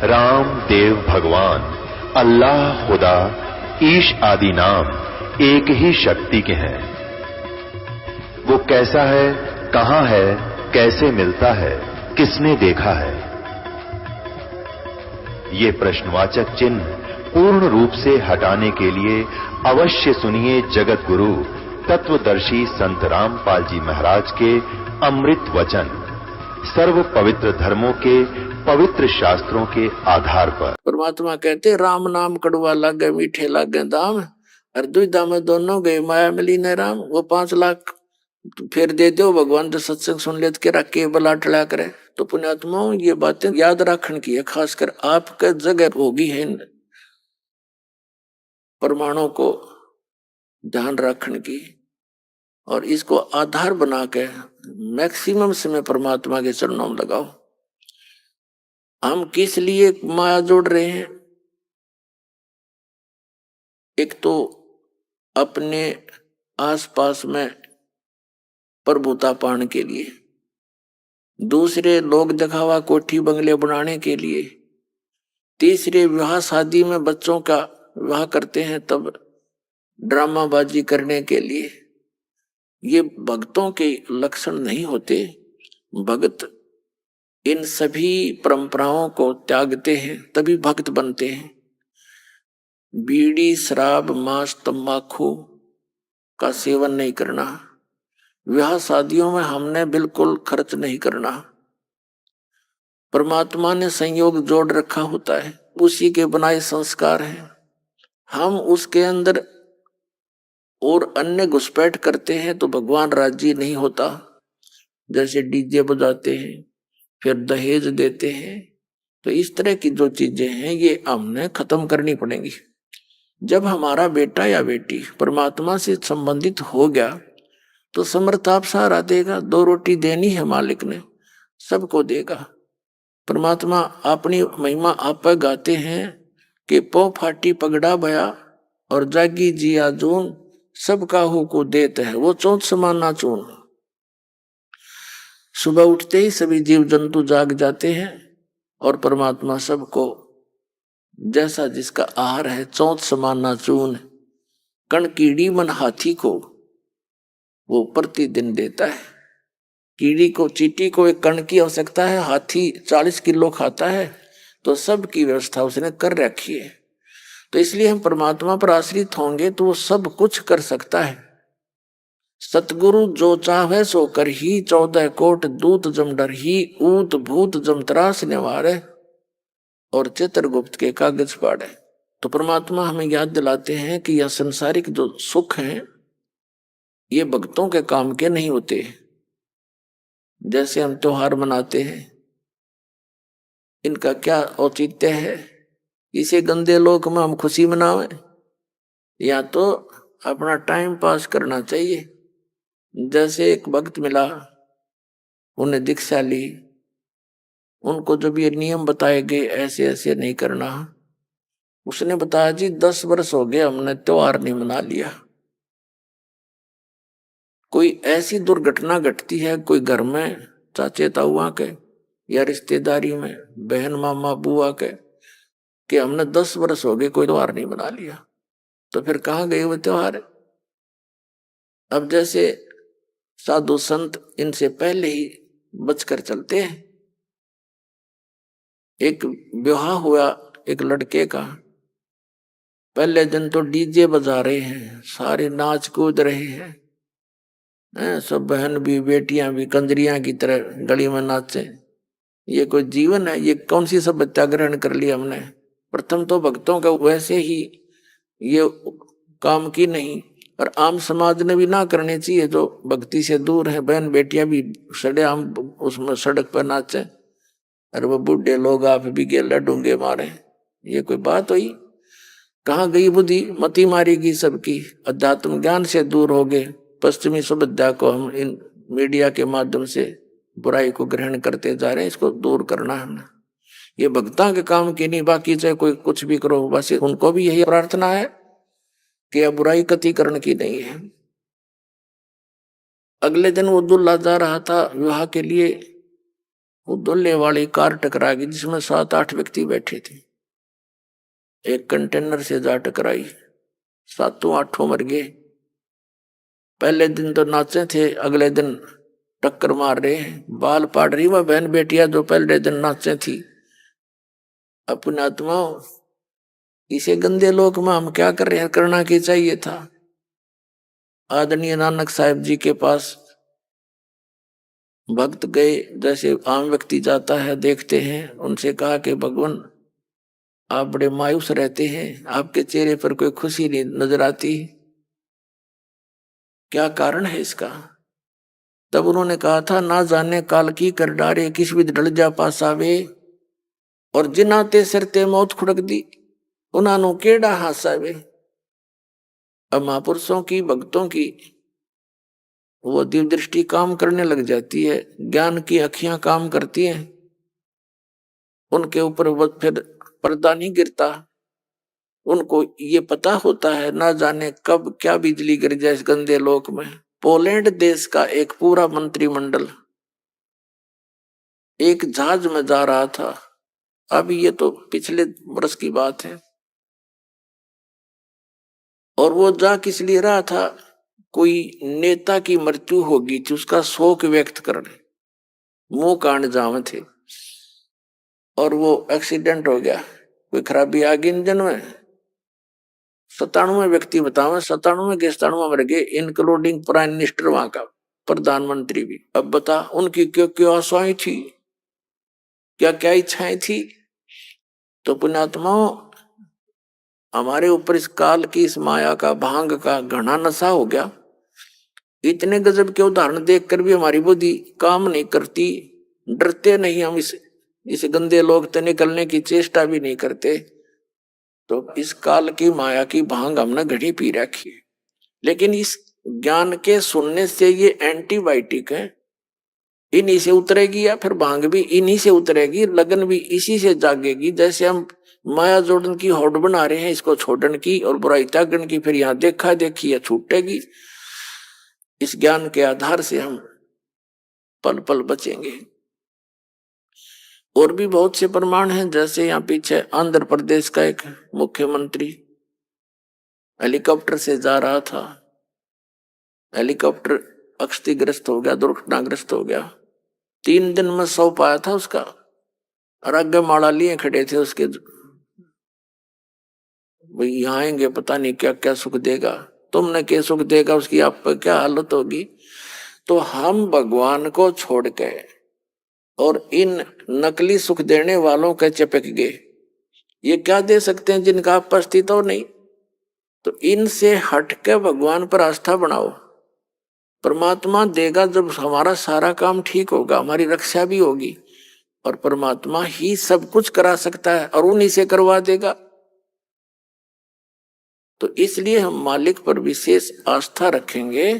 राम देव भगवान, अल्लाह खुदा, ईश आदि नाम एक ही शक्ति के हैं। वो कैसा है, कहां है, कैसे मिलता है, किसने देखा है? ये प्रश्नवाचक चिन्ह पूर्ण रूप से हटाने के लिए अवश्य सुनिए जगत गुरु तत्वदर्शी संत रामपाल जी महाराज के अमृत वचन, सर्व पवित्र धर्मों के पवित्र शास्त्रों के आधार पर। परमात्मा कहते राम नाम कड़वा लागे मीठे लागे दाम, और दुविधा में दोनों गए माया मिली न राम। वो 5 लाख फिर दे दो भगवान तो सत्संग सुन ले के रखे बला टला करे। तो पुण्यात्माओं ये बातें याद रखने की है, खासकर आपके जगह होगी है प्रमाणों को ध्यान रखने की, और इसको आधार बना के मैक्सिमम समय परमात्मा के चरणों में लगाओ। हम किस लिए माया जोड़ रहे हैं? एक तो अपने आसपास में प्रभुता पाने के लिए, दूसरे लोग दिखावा कोठी बंगले बनाने के लिए, तीसरे विवाह शादी में बच्चों का विवाह करते हैं तब ड्रामाबाजी करने के लिए। ये भक्तों के लक्षण नहीं होते। भक्त इन सभी परंपराओं को त्यागते हैं तभी भक्त बनते हैं। बीड़ी, शराब, मांस, तंबाकू का सेवन नहीं करना, विवाह शादियों में हमने बिल्कुल खर्च नहीं करना। परमात्मा ने संयोग जोड़ रखा होता है, उसी के बनाए संस्कार हैं। हम उसके अंदर और अन्य घुसपैठ करते हैं तो भगवान राजी नहीं होता। जैसे डीजे बजाते हैं, फिर दहेज देते हैं, तो इस तरह की जो चीजें हैं ये हमने खत्म करनी पड़ेंगी। जब हमारा बेटा या बेटी परमात्मा से संबंधित हो गया तो समर्थ आप सहारा देगा। 2 रोटी देनी है मालिक ने, सबको देगा। परमात्मा अपनी महिमा आप गाते हैं कि पौ फाटी पगड़ा भया और जागी जिया जून, सबका हु को देते हैं वो चौथ समाना चून। सुबह उठते ही सभी जीव जंतु जाग जाते हैं और परमात्मा सबको जैसा जिसका आहार है चौथ समाना चून। कण कीड़ी मन हाथी को वो प्रतिदिन देता है। कीड़ी को, चींटी को एक कण की आवश्यकता है, हाथी 40 किलो खाता है, तो सब की व्यवस्था उसने कर रखी है। तो इसलिए हम परमात्मा पर आश्रित होंगे तो वो सब कुछ कर सकता है। सतगुरु जो चाहे सो कर ही, 14 कोट दूत जम डर ही, ऊत भूत जम त्रास निवारे और चित्रगुप्त के कागज पाड़े। तो परमात्मा हमें याद दिलाते हैं कि यह संसारिक जो सुख हैं ये भक्तों के काम के नहीं होते। जैसे हम त्योहार मनाते हैं, इनका क्या औचित्य है? इसे गंदे लोक में हम खुशी मनावें या तो अपना टाइम पास करना चाहिए। जैसे एक भक्त मिला, उन्हें दीक्षा ली, उनको जब ये नियम बताए गए ऐसे ऐसे नहीं करना, उसने बताया जी 10 वर्ष हो गए हमने त्योहार नहीं मना लिया। कोई ऐसी दुर्घटना घटती है कोई घर में, चाचे ताऊआ के या रिश्तेदारी में बहन मामा बुआ के, कि हमने 10 वर्ष हो गए कोई त्योहार नहीं मना लिया, तो फिर कहाँ गए वो त्योहार? अब जैसे साधु संत इनसे पहले ही बचकर चलते हैं। एक विवाह हुआ एक लड़के का, पहले दिन तो डीजे बजा रहे हैं, सारे नाच कूद रहे हैं, सब बहन भी बेटियां भी कंजरियां की तरह गली में नाचे। ये कोई जीवन है? ये कौन सी सभ्यता ग्रहण कर ली हमने? प्रथम तो भक्तों का वैसे ही ये काम की नहीं, और आम समाज ने भी ना करनी चाहिए। जो भक्ति से दूर है, बहन बेटियां भी सड़े आम उसमें सड़क पर नाचे, और वो बूढ़े लोग आप भी गेला डूंगे मारे। ये कोई बात हुई? कहाँ गई बुद्धि? मती मारेगी सबकी। अध्यात्म ज्ञान से दूर हो गए। पश्चिमी सभ्यता को हम इन मीडिया के माध्यम से बुराई को ग्रहण करते जा रहे हैं, इसको दूर करना है हमने। ये भक्ता के काम की नहीं, बाकी चाहे कोई कुछ भी करो, बस उनको भी यही प्रार्थना है कि अब बुराई कतिकरण की नहीं है। अगले दिन वो दूल्हा जा रहा था विवाह के लिए, वो दुल्ले वाली कार टकरा गई जिसमें 7-8 व्यक्ति बैठे थे। एक कंटेनर से जा टकराई, 7-8 मर गए। पहले दिन तो नाचे थे, अगले दिन टक्कर मार रहे हैं। बाल पाड़ रही वह बहन बेटियां जो पहले दिन नाचे थी। अपने आत्माओं, इसे गंदे लोक में हम क्या कर रहे हैं? करना क्या चाहिए था? आदरणीय नानक साहिब जी के पास भक्त गए, जैसे आम व्यक्ति जाता है, देखते हैं। उनसे कहा कि भगवान आप बड़े मायूस रहते हैं, आपके चेहरे पर कोई खुशी नहीं नजर आती, क्या कारण है इसका? तब उन्होंने कहा था, ना जाने काल की कर डारे किस विध ढल जा पास आवे, और जिनाते सरते मौत खुड़क दी उन्होंने केड़ा हासावे। अब महापुरुषों की, भक्तों की वो दिव्य दृष्टि काम करने लग जाती है, ज्ञान की अखियां काम करती हैं, उनके ऊपर वो फिर पर्दा नहीं गिरता। उनको ये पता होता है ना जाने कब क्या बिजली गिर जाए इस गंदे लोक में। पोलैंड देश का एक पूरा मंत्रिमंडल एक जहाज में जा रहा था, अभी ये तो पिछले वर्ष की बात है, और वो जा किस लिए रहा था? कोई नेता की मृत्यु होगी थी, उसका शोक व्यक्त करने मुंह कांड जाम थे, और वो एक्सीडेंट हो गया, कोई खराबी आ गई इंजन में। 97 व्यक्ति बताओ, 97 के 97 मर गए, इंक्लूडिंग प्राइम मिनिस्टर वहां का, प्रधानमंत्री भी। अब बता उनकी क्यों क्यों आशाएं थी, क्या क्या इच्छाएं थी? तो पुण्यात्माओं, हमारे ऊपर इस काल की, इस माया का, भांग का घना नशा हो गया। इतने गजब के उदाहरण देखकर भी हमारी बुद्धि काम नहीं करती, डरते नहीं हम इस गंदे लोग से निकलने की चेष्टा भी नहीं करते। तो इस काल की माया की भांग हमने घड़ी पी रखी है। लेकिन इस ज्ञान के सुनने से ये एंटीबायोटिक है, इन्हीं से उतरेगी, या फिर भांग भी इन्हीं से उतरेगी, लगन भी इसी से जागेगी। जैसे हम माया जोड़न की होड़ बना रहे हैं इसको छोड़न की, और बुराई त्यागन की, फिर यहाँ देखा देखी या छूटेगी। इस ज्ञान के आधार से हम पल पल बचेंगे। और भी बहुत से प्रमाण हैं, जैसे यहाँ पीछे आंध्र प्रदेश का एक मुख्यमंत्री हेलीकॉप्टर से जा रहा था, हेलीकॉप्टर क्षतिग्रस्त हो गया, दुर्घटनाग्रस्त हो गया। 3 दिन में सौ पाया था उसका, और आगे माला लिए खड़े थे उसके, भाई यहाँ आएंगे पता नहीं क्या क्या सुख देगा, तुमने क्या सुख देगा, उसकी आप पर क्या हालत होगी। तो हम भगवान को छोड़ के और इन नकली सुख देने वालों के चिपक गए। ये क्या दे सकते हैं जिनका आप पर अस्तित्व नहीं? तो इनसे हटके भगवान पर आस्था बनाओ, परमात्मा देगा। जब हमारा सारा काम ठीक होगा, हमारी रक्षा भी होगी, और परमात्मा ही सब कुछ करा सकता है, और उन्हीं से करवा देगा। तो इसलिए हम मालिक पर विशेष आस्था रखेंगे,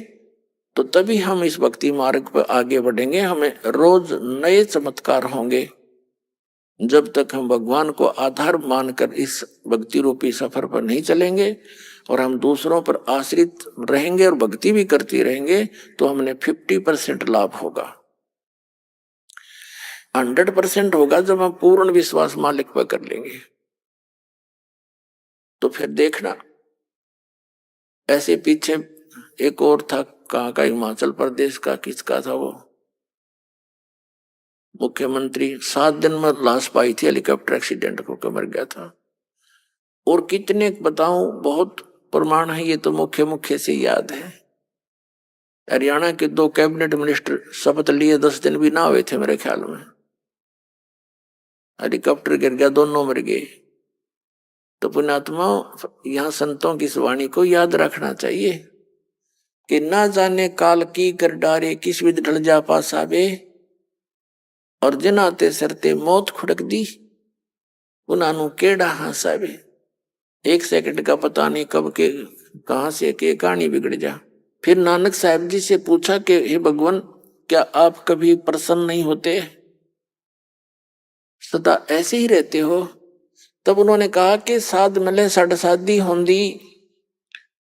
तो तभी हम इस भक्ति मार्ग पर आगे बढ़ेंगे। हमें रोज नए चमत्कार होंगे। जब तक हम भगवान को आधार मानकर इस भक्ति रूपी सफर पर नहीं चलेंगे, और हम दूसरों पर आश्रित रहेंगे और भक्ति भी करती रहेंगे, तो हमने 50% लाभ होगा। 100% होगा जब हम पूर्ण विश्वास मालिक पर कर लेंगे। तो फिर देखना, ऐसे पीछे एक और था, कहाँ का, हिमाचल प्रदेश का, किसका था वो मुख्यमंत्री, 7 दिन में लाश पाई थी, हेलीकॉप्टर एक्सीडेंट होकर मर गया था। और कितने बताऊं, बहुत प्रमाण है, ये तो मुख्य से याद है। हरियाणा के 2 कैबिनेट मिनिस्टर शपथ लिए 10 दिन भी ना हुए थे मेरे ख्याल में, हेलीकॉप्टर गिर गया, दोनों मर गए। तो पुण्यात्माओं, यहाँ संतों की इस वाणी को याद रखना चाहिए कि ना जाने काल की कर डारे किस विध ढल जा पास आवे, और जिनाते सरते मौत खुड़क दी उन्होंने केड़ा हंसावे। 1 सेकंड का पता नहीं कब के कहां से के कहानी बिगड़ जा। फिर नानक साहब जी से पूछा कि हे भगवान, क्या आप कभी प्रसन्न नहीं होते, सदा ऐसे ही रहते हो? तब उन्होंने कहा कि साध मिले सड़ साधी होंदी,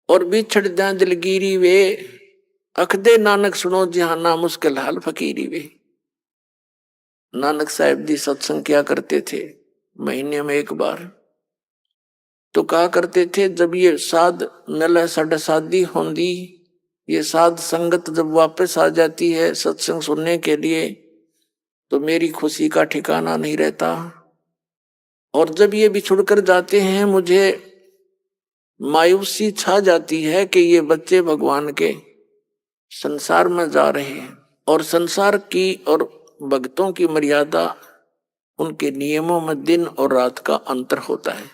और बिछड़ जा दिलगिरी वे, अखदे नानक सुनो जहाना मुश्किल हाल फकीरी वे। नानक साहिब जी सत्संग किया करते थे महीने में एक बार। तो कहा करते थे जब ये साध मिले साढ़े शादी होंदी, ये साध संगत जब वापस आ जाती है सत्संग सुनने के लिए तो मेरी खुशी का ठिकाना नहीं रहता। और जब ये बिछुड़ कर जाते हैं मुझे मायूसी छा जाती है कि ये बच्चे भगवान के संसार में जा रहे हैं। और संसार की और भक्तों की मर्यादा, उनके नियमों में दिन और रात का अंतर होता है।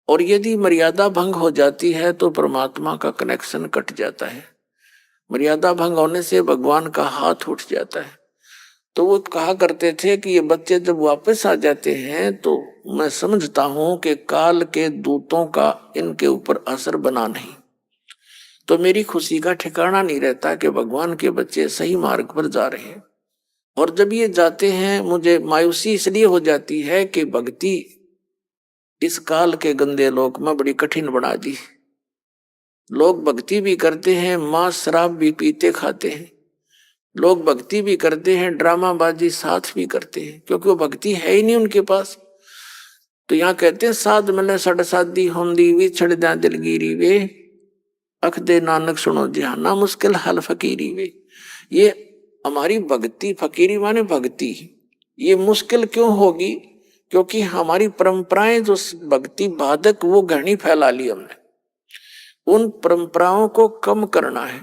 और यदि मर्यादा भंग हो जाती है तो परमात्मा का कनेक्शन कट जाता है। मर्यादा भंग होने से भगवान का हाथ उठ जाता है। तो वो कहा करते थे कि ये बच्चे जब वापस आ जाते हैं तो मैं समझता हूं कि काल के दूतों का इनके ऊपर असर बना नहीं, तो मेरी खुशी का ठिकाना नहीं रहता कि भगवान के बच्चे सही मार्ग पर जा रहे हैं। और जब ये जाते हैं मुझे मायूसी इसलिए हो जाती है कि भक्ति इस काल के गंदे लोक में बड़ी कठिन बना दी। लोग भक्ति भी करते हैं, मांस शराब भी पीते खाते हैं, लोग भक्ति भी करते हैं, ड्रामाबाजी साथ भी करते हैं, क्योंकि वो भक्ति है ही नहीं उनके पास। तो यहाँ कहते हैं साध मिले सड़ साधी होंदी वी छड़ दे दिलगिरी वे, अख दे नानक सुनो जहाना मुश्किल हल फकीरी वे। ये हमारी भक्ति, फकीरी माने भक्ति, ये मुश्किल क्यों होगी? क्योंकि हमारी परंपराएं जो भक्ति बाधक वो घनी फैला ली हमने। उन परंपराओं को कम करना है,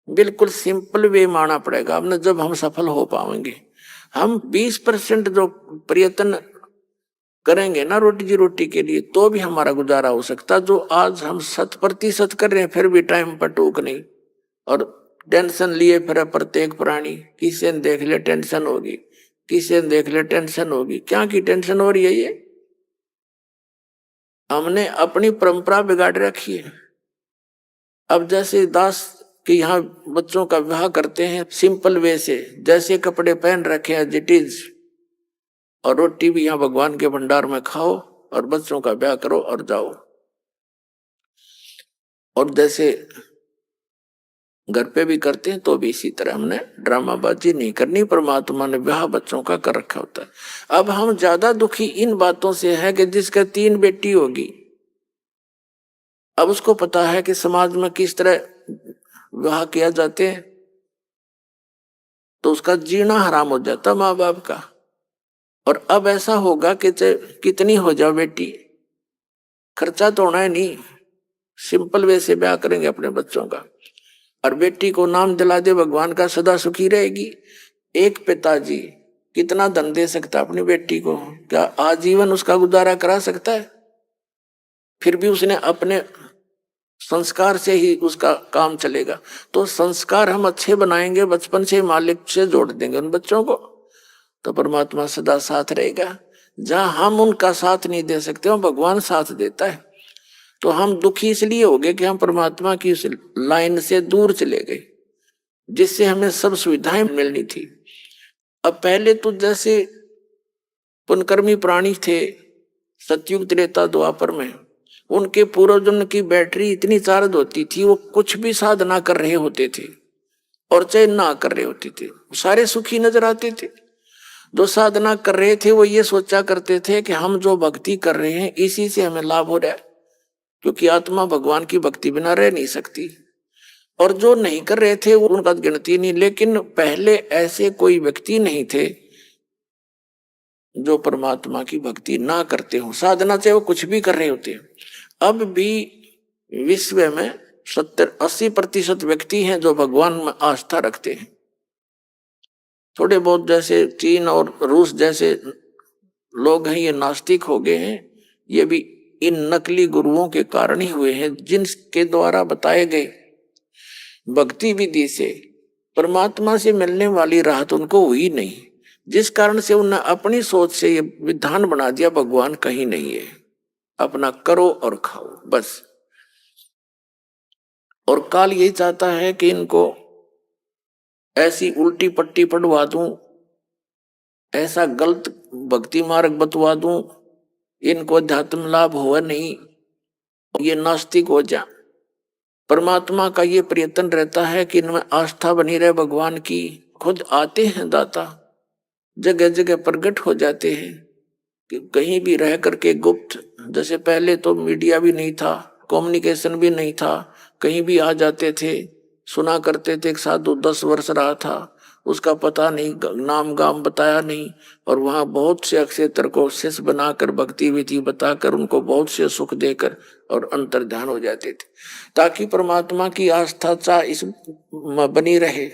बिल्कुल सिंपल वे माना पड़ेगा हमने, जब हम सफल हो पाएंगे। हम 20% जो प्रयत्न करेंगे ना रोटी के लिए तो भी हमारा गुजारा हो सकता। जो आज हम 100% कर रहे हैं फिर भी टाइम पर टूक नहीं, और टेंशन लिए फिर प्रत्येक प्राणी, किसी ने देख ले टेंशन होगी, किसी ने देख ले टेंशन होगी। क्या की टेंशन हो रही है? ये हमने अपनी परंपरा बिगाड़ रखी है। अब जैसे दास कि यहाँ बच्चों का विवाह करते हैं सिंपल वे से, जैसे कपड़े पहन रखे हैं जिटीज, और रोटी भी यहाँ भगवान के भंडार में खाओ और बच्चों का ब्याह करो और जाओ। और जैसे घर पे भी करते हैं तो भी इसी तरह हमने ड्रामाबाजी नहीं करनी, परमात्मा ने ब्याह बच्चों का कर रखा होता है। अब हम ज्यादा दुखी इन बातों से है कि जिसका 3 बेटी होगी, अब उसको पता है कि समाज में किस तरह विवाह किया जाते हैं, तो उसका जीना हराम हो जाता माँ बाप का। और अब ऐसा होगा कि कितनी हो जाओ बेटी, खर्चा तो होना है नहीं, सिंपल वे से ब्याह करेंगे अपने बच्चों का, और बेटी को नाम दिला दे भगवान का, सदा सुखी रहेगी। एक पिताजी कितना धन दे सकता अपनी बेटी को? क्या आजीवन उसका गुजारा करा सकता है? फिर भी उसने अपने संस्कार से ही उसका काम चलेगा। तो संस्कार हम अच्छे बनाएंगे, बचपन से मालिक से जोड़ देंगे उन बच्चों को, तो परमात्मा सदा साथ रहेगा। जहां हम उनका साथ नहीं दे सकते वहां भगवान साथ देता है। तो हम दुखी इसलिए हो गए कि हम परमात्मा की उस लाइन से दूर चले गए जिससे हमें सब सुविधाएं मिलनी थी। अब पहले तो जैसे पुनकर्मी प्राणी थे सतयुग त्रेता द्वापर में, उनके पूर्वजन्म की बैटरी इतनी चार्ज होती थी, वो कुछ भी साधना कर रहे होते थे और चाहे ना कर रहे होते थे, सारे सुखी नजर आते थे। जो साधना कर रहे थे वो ये सोचा करते थे कि हम जो भक्ति कर रहे हैं इसी से हमें लाभ हो रहा है, क्योंकि आत्मा भगवान की भक्ति बिना रह नहीं सकती। और जो नहीं कर रहे थे वो उनका गिनती नहीं, लेकिन पहले ऐसे कोई व्यक्ति नहीं थे जो परमात्मा की भक्ति ना करते हो, साधना से वो कुछ भी कर रहे होते। अब भी विश्व में 70-80% व्यक्ति हैं जो भगवान में आस्था रखते हैं। थोड़े बहुत जैसे चीन और रूस जैसे लोग हैं ये नास्तिक हो गए हैं, ये भी इन नकली गुरुओं के कारण ही हुए हैं, जिनके द्वारा बताए गए भक्ति विधि से परमात्मा से मिलने वाली राहत उनको हुई नहीं, जिस कारण से उन्हें अपनी सोच से ये विधान बना दिया भगवान कहीं नहीं है, अपना करो और खाओ बस। और काल यही चाहता है कि इनको ऐसी उल्टी पट्टी पढ़वा दूं, ऐसा गलत भक्ति मार्ग बतवा दूं, इनको अध्यात्म लाभ हुआ नहीं, ये नास्तिक हो जा। परमात्मा का ये प्रयत्न रहता है कि इनमें आस्था बनी रहे भगवान की। खुद आते हैं दाता, जगह जगह प्रकट हो जाते हैं कि कहीं भी रह करके गुप्त, जैसे पहले तो मीडिया भी नहीं था, कम्युनिकेशन भी नहीं था, कहीं भी आ जाते थे, सुना करते थे। एक साधु 10 वर्ष रहा था, उसका पता नहीं, नाम गाम बताया नहीं, और वहां बहुत से अक्षेत्र को शेष बनाकर भक्ति विधि बताकर उनको बहुत से सुख देकर और अंतर ध्यान हो जाते थे, ताकि परमात्मा की आस्था चाह इस बनी रहे।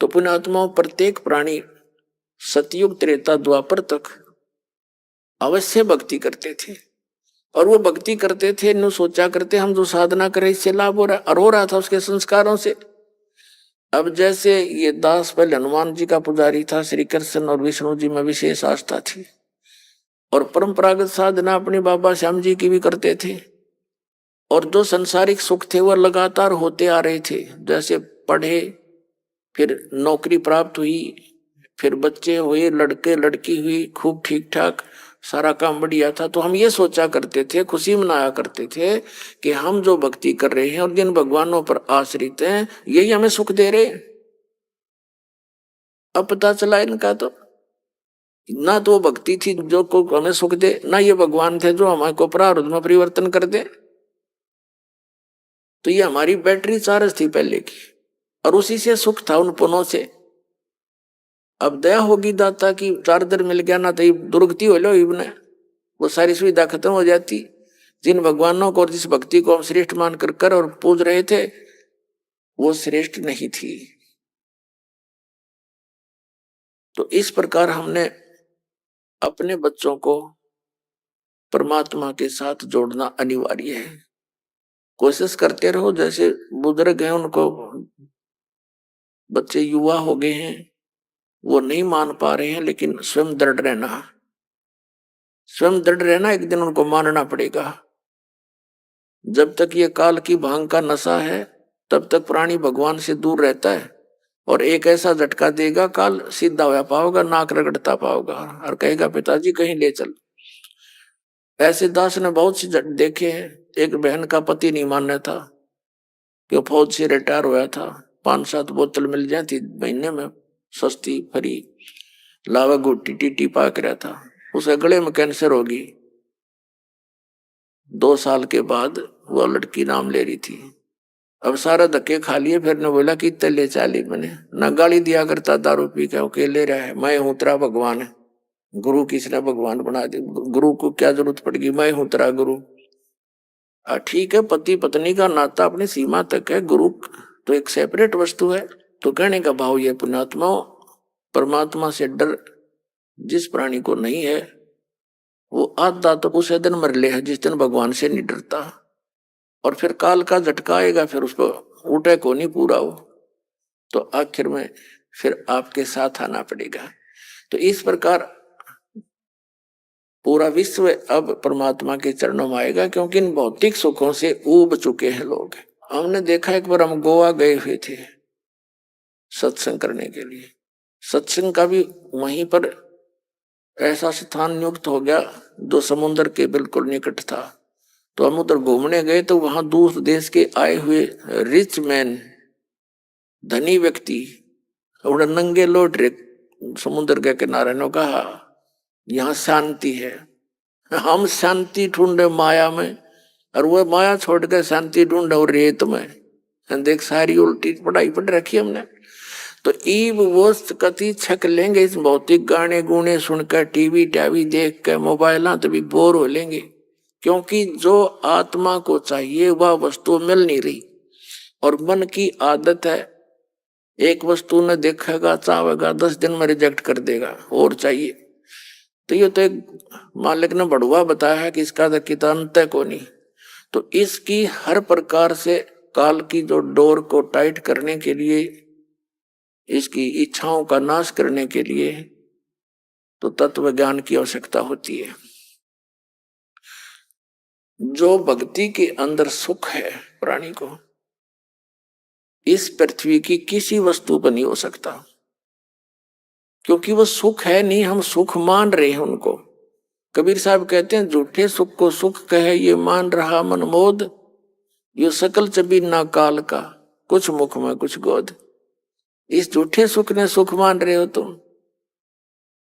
तो पुण्यात्माओं, प्रत्येक प्राणी सतयुग त्रेता द्वापर तक अवश्य भक्ति करते थे, और वो भक्ति करते थे नु सोचा करते हम जो साधना करें इससे लाभ हो रहा है, और हो रहा था उसके संस्कारों से। अब जैसे ये दास पहले हनुमान जी का पुजारी था, श्री कृष्ण और विष्णु जी में विशेष आस्था थी, और परंपरागत साधना अपने बाबा श्याम जी की भी करते थे, और जो संसारिक सुख थे वह लगातार होते आ रहे थे। जैसे पढ़े, फिर नौकरी प्राप्त हुई, फिर बच्चे हुए, लड़के लड़की हुई, खूब ठीक ठाक सारा काम बढ़िया था। तो हम ये सोचा करते थे, खुशी मनाया करते थे कि हम जो भक्ति कर रहे हैं और जिन भगवानों पर आश्रित हैं यही हमें सुख दे रहे। अब पता चला इनका तो ना तो भक्ति थी जो को हमें सुख दे, ना ये भगवान थे जो हमारे को प्रारब्ध में परिवर्तन कर दे। तो ये हमारी बैटरी चार्ज थी पहले की, और उसी से सुख था उन पुनों से। अब दया होगी दाता की चार्जर मिल गया ना, तो दुर्गति हो लो इबने, वो सारी सुविधा खत्म हो जाती। जिन भगवानों को और जिस भक्ति को हम श्रेष्ठ मान कर और पूज रहे थे वो श्रेष्ठ नहीं थी। तो इस प्रकार हमने अपने बच्चों को परमात्मा के साथ जोड़ना अनिवार्य है। कोशिश करते रहो, जैसे बुजुर्ग हैं उनको, बच्चे युवा हो गए हैं वो नहीं मान पा रहे हैं, लेकिन स्वयं दृढ़ रहना, स्वयं दृढ़ रहना, एक दिन उनको मानना पड़ेगा। जब तक ये काल की भांग का नशा है तब तक प्राणी भगवान से दूर रहता है, और एक ऐसा झटका देगा काल, सीधा होया पाओगा, नाक रगड़ता पाओगा और कहेगा पिताजी कहीं ले चल। ऐसे दास ने बहुत से देखे हैं। एक बहन का पति नहीं मानना था कि फौज से रिटायर हुआ था, 5-7 बोतल मिल जाती महीने में सस्ती फ्री, लावा गुट्टी टीटी पाक रहा था, उसे गले में कैंसर होगी। 2 साल के बाद वो लड़की नाम ले रही थी। अब सारा धक्के खा लिए, फिर ने बोला कि तले चाली, मैंने ना गाली दिया करता दारू पी के, अकेले रहा है, मैं हूं तेरा भगवान है, गुरु किसने भगवान बना दे, गुरु को क्या जरूरत पड़ेगी, मैं हूं तेरा गुरु। ठीक है, पति पत्नी का नाता अपनी सीमा तक है, गुरु तो एक सेपरेट वस्तु है। तो कहने का भाव ये पुण्यात्मा, परमात्मा से डर जिस प्राणी को नहीं है वो आधा तो उसे दिन मर ले है जिस दिन भगवान से नहीं डरता, और फिर काल का झटका आएगा, फिर उसको उठे को नहीं पूरा हो, तो आखिर में फिर आपके साथ आना पड़ेगा। तो इस प्रकार पूरा विश्व अब परमात्मा के चरणों में आएगा, क्योंकि इन भौतिक सुखों से ऊब चुके हैं लोग। हमने देखा एक बार हम गोवा गए हुए थे सत्संग करने के लिए, सत्संग का भी वहीं पर ऐसा स्थान नियुक्त हो गया जो समुद्र के बिल्कुल निकट था। तो हम उधर घूमने गए तो वहां दूर देश के आए हुए रिच मैन, धनी व्यक्ति उड़े नंगे लौट रहे समुद्र के किनारे ने कहा यहाँ शांति है। हम शांति ढूंढे माया में, और वो माया छोड़ कर शांति ढूंढे और रेत में। देख सारी उल्टी पढ़ाई पढ़ रखी हमने। तो ईब वो कति छक लेंगे इस भौतिक गाने गुने सुनकर, टीवी टावी देख कर, मोबाइल तो भी बोर हो लेंगे, क्योंकि जो आत्मा को चाहिए वह वस्तु मिल नहीं रही। और मन की आदत है, एक वस्तु ने देखेगा चाहेगा 10 दिन में रिजेक्ट कर देगा, और चाहिए। तो ये तो एक मालिक ने बढ़ुआ बताया है कि इसका तो कितांत को नहीं। तो इसकी हर प्रकार से काल की जो डोर को टाइट करने के लिए, इसकी इच्छाओं का नाश करने के लिए तो तत्व ज्ञान की आवश्यकता होती है। जो भक्ति के अंदर सुख है प्राणी को, इस पृथ्वी की किसी वस्तु पर नहीं हो सकता, क्योंकि वो सुख है नहीं, हम सुख मान रहे हैं उनको। कबीर साहब कहते हैं झूठे सुख को सुख कहे ये मान रहा मन मोद, ये सकल चबी ना काल का, कुछ मुख में कुछ गोद। इस झूठे सुख ने सुख मान रहे हो तुम।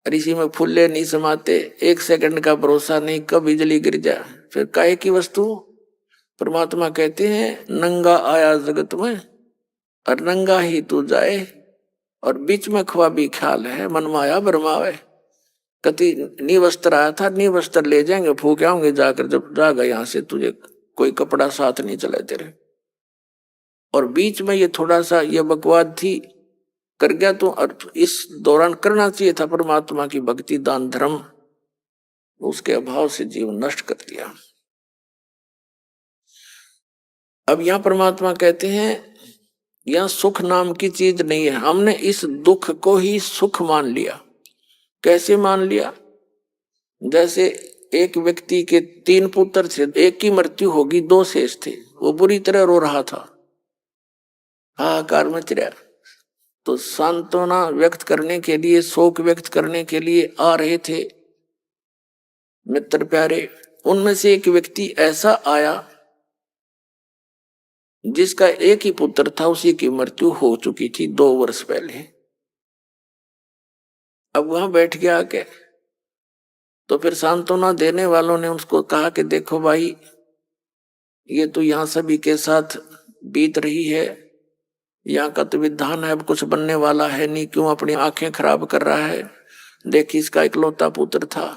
और इसी में फुल्ले नहीं समाते, 1 सेकंड का भरोसा नहीं, कब बिजली गिर जाए। फिर काहे की वस्तु। परमात्मा कहते हैं नंगा आया जगत में और नंगा ही तू जाए, और बीच में ख्वाबी ख्याल है मन माया भरमावे। कति नी वस्त्र आया था, नी वस्त्र ले जाएंगे, फूक आओगे जाकर, जब जागा यहां से तुझे कोई कपड़ा साथ नहीं चले तेरे। और बीच में ये थोड़ा सा ये बकवाद थी, कर गया तो, और इस दौरान करना चाहिए था परमात्मा की भक्ति दान धर्म, उसके अभाव से जीवन नष्ट कर दिया। अब यहां परमात्मा कहते हैं यहां सुख नाम की चीज नहीं है, हमने इस दुख को ही सुख मान लिया। कैसे मान लिया। जैसे एक व्यक्ति के 3 पुत्र थे, एक की मृत्यु होगी, 2 शेष थे, वो बुरी तरह रो रहा था, हाहाकार मच रहा। तो सांत्वना व्यक्त करने के लिए, शोक व्यक्त करने के लिए आ रहे थे मित्र प्यारे। उनमें से एक व्यक्ति ऐसा आया जिसका एक ही पुत्र था, उसी की मृत्यु हो चुकी थी 2 वर्ष पहले। अब वहां बैठ गया आके, तो फिर सांत्वना देने वालों ने उसको कहा कि देखो भाई, ये तो यहाँ सभी के साथ बीत रही है, यहाँ का तो विधान है, अब कुछ बनने वाला है नहीं, क्यों अपनी आंखें खराब कर रहा है। देखिए इसका इकलौता पुत्र था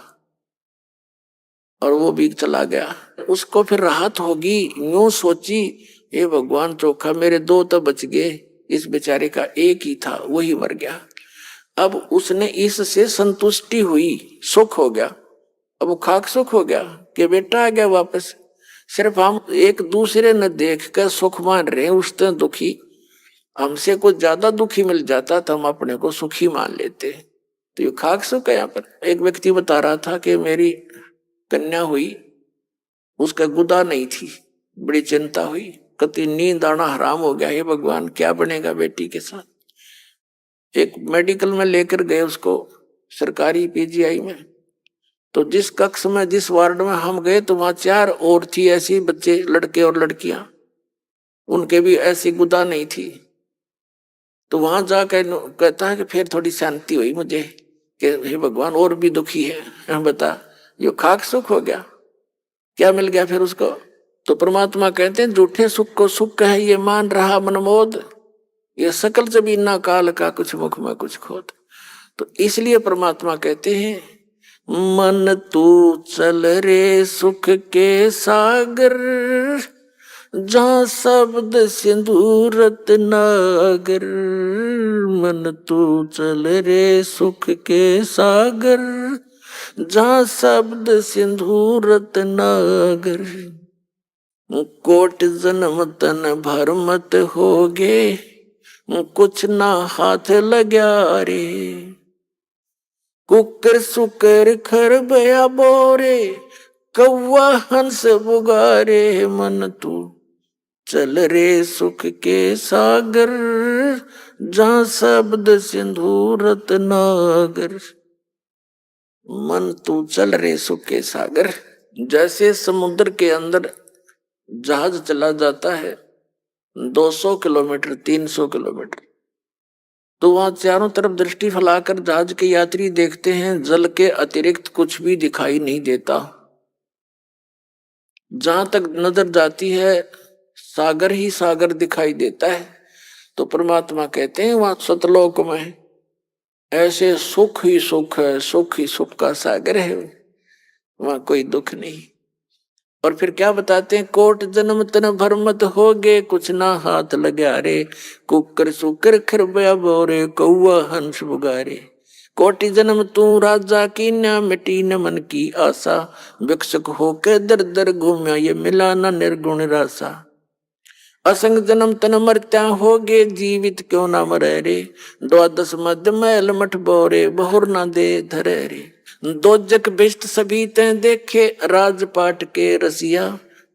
और वो भी चला गया। उसको फिर राहत होगी, यूं सोची हे भगवान चोखा, मेरे 2 तो बच गए, इस बेचारे का एक ही था, वही मर गया। अब उसने इससे संतुष्टि हुई, सुख हो गया। अब वो खाक सुख हो गया कि बेटा आ गया वापस। सिर्फ हम एक दूसरे ने देख कर सुख मान रहे हैं, उससे दुखी, हमसे कुछ ज्यादा दुखी मिल जाता तो हम अपने को सुखी मान लेते। तो ये खाक सुख है। यहाँ पर एक व्यक्ति बता रहा था कि मेरी कन्या हुई, उसका गुदा नहीं थी, बड़ी चिंता हुई, कति नींद आना हराम हो गया, हे भगवान क्या बनेगा बेटी के साथ। एक मेडिकल में लेकर गए उसको, सरकारी पीजीआई में। तो जिस कक्ष में, जिस वार्ड में हम गए, तो वहां 4 और थी ऐसी बच्चे, लड़के और लड़कियां, उनके भी ऐसी गुदा नहीं थी। तो वहां जाकर कहता है कि फिर थोड़ी शांति हुई मुझे कि हे भगवान और भी दुखी है, बता ये खाक सुख हो गया, क्या मिल गया फिर उसको। तो परमात्मा कहते हैं झूठे सुख को सुख है ये मान रहा मनमोद, ये सकल जबीना काल का कुछ मुख में कुछ खोद। तो इसलिए परमात्मा कहते हैं मन तू चल रे सुख के सागर, जहाँ शब्द सिंधूरत नागर। मन तू चल रे सुख के सागर, जहाँ शब्द सिंधूरत नागर। कोट जन्म तन भर मत होगे, कुछ ना हाथ लग्या रे। कुकर सुकर खर बया बोरे, कौवा हंस बुगारे। मन तू चल रे सुख के सागर, जहाँ शब्द सिंधूरत नागर। मन तू चल रे सुख के सागर। जैसे समुद्र के अंदर जहाज चला जाता है 200 किलोमीटर 300 किलोमीटर, तो वहां चारों तरफ दृष्टि फैलाकर जहाज के यात्री देखते हैं, जल के अतिरिक्त कुछ भी दिखाई नहीं देता। जहां तक नजर जाती है सागर ही सागर दिखाई देता है। तो परमात्मा कहते हैं वहां सतलोक में ऐसे सुख ही सुख है, सुख ही सुख का सागर है, वहां कोई दुख नहीं। और फिर क्या बताते हैं, कोट जन्म तन भर मत होगे, कुछ ना हाथ लगा रे। कुकर सुकर खरबया बोरे, कौआ हंस बुगारे। कोटि जन्म तू राजा की न मिटी न मन की आशा, भिक्षुक होके दर दर घूम्या ये मिला न निर्गुण रासा। असंग जन्म तन मरत्या होगे, जीवित क्यों ना मरे रे। 12 मध्य मैल मठ बोरे, बहुर ना दे धरे रे। 2 जग भिष्ट सभी ते देखे, राजपाट के रसिया।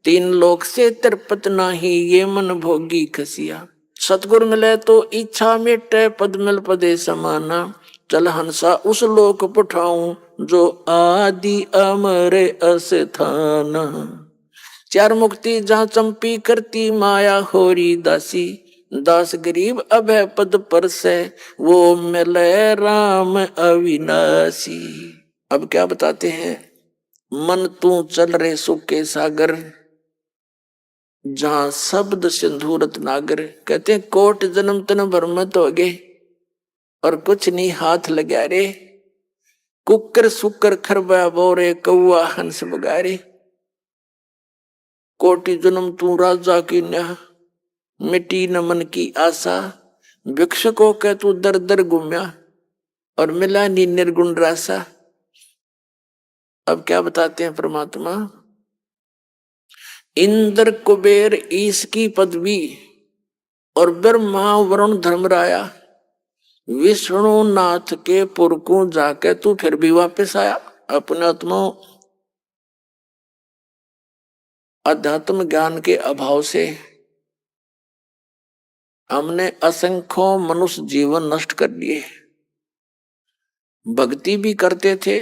3 लोक से तरपत नाही, ये मन भोगी खसिया। सतगुर मिले तो इच्छा मिटे, पद मिल पदे समाना। चल हंसा उस लोक पठाऊं, जो आदि अमर अस्थाना। 4 मुक्ति जहाँ चंपी करती, माया होरी दासी। दास गरीब अभय पद पर से वो मिले राम अविनाशी। अब क्या बताते हैं, मन तू चल रे सुख के सागर, जहां शब्द सिंधूरत नागर। कहते हैं कोट जन्म तन भ्रमत हो गए और कुछ नहीं हाथ लगा रे, कुकर सुकर खरबा बोरे कौआ हंस बगारे। कोटि जन्म तू राजा की न्याह, मिट्टी न मन की आशा, भिक्ष को कह तू दर दर घूमया और मिला नी निर्गुण रासा। अब क्या बताते हैं परमात्मा, इंद्र कुबेर ईश की पदवी और ब्रह्मा वरुण धर्मराया, विष्णु नाथ के पुरखों जाके तू फिर भी वापस आया। अपने आत्मा अध्यात्म ज्ञान के अभाव से हमने असंख्यों मनुष्य जीवन नष्ट कर लिए। भक्ति भी करते थे,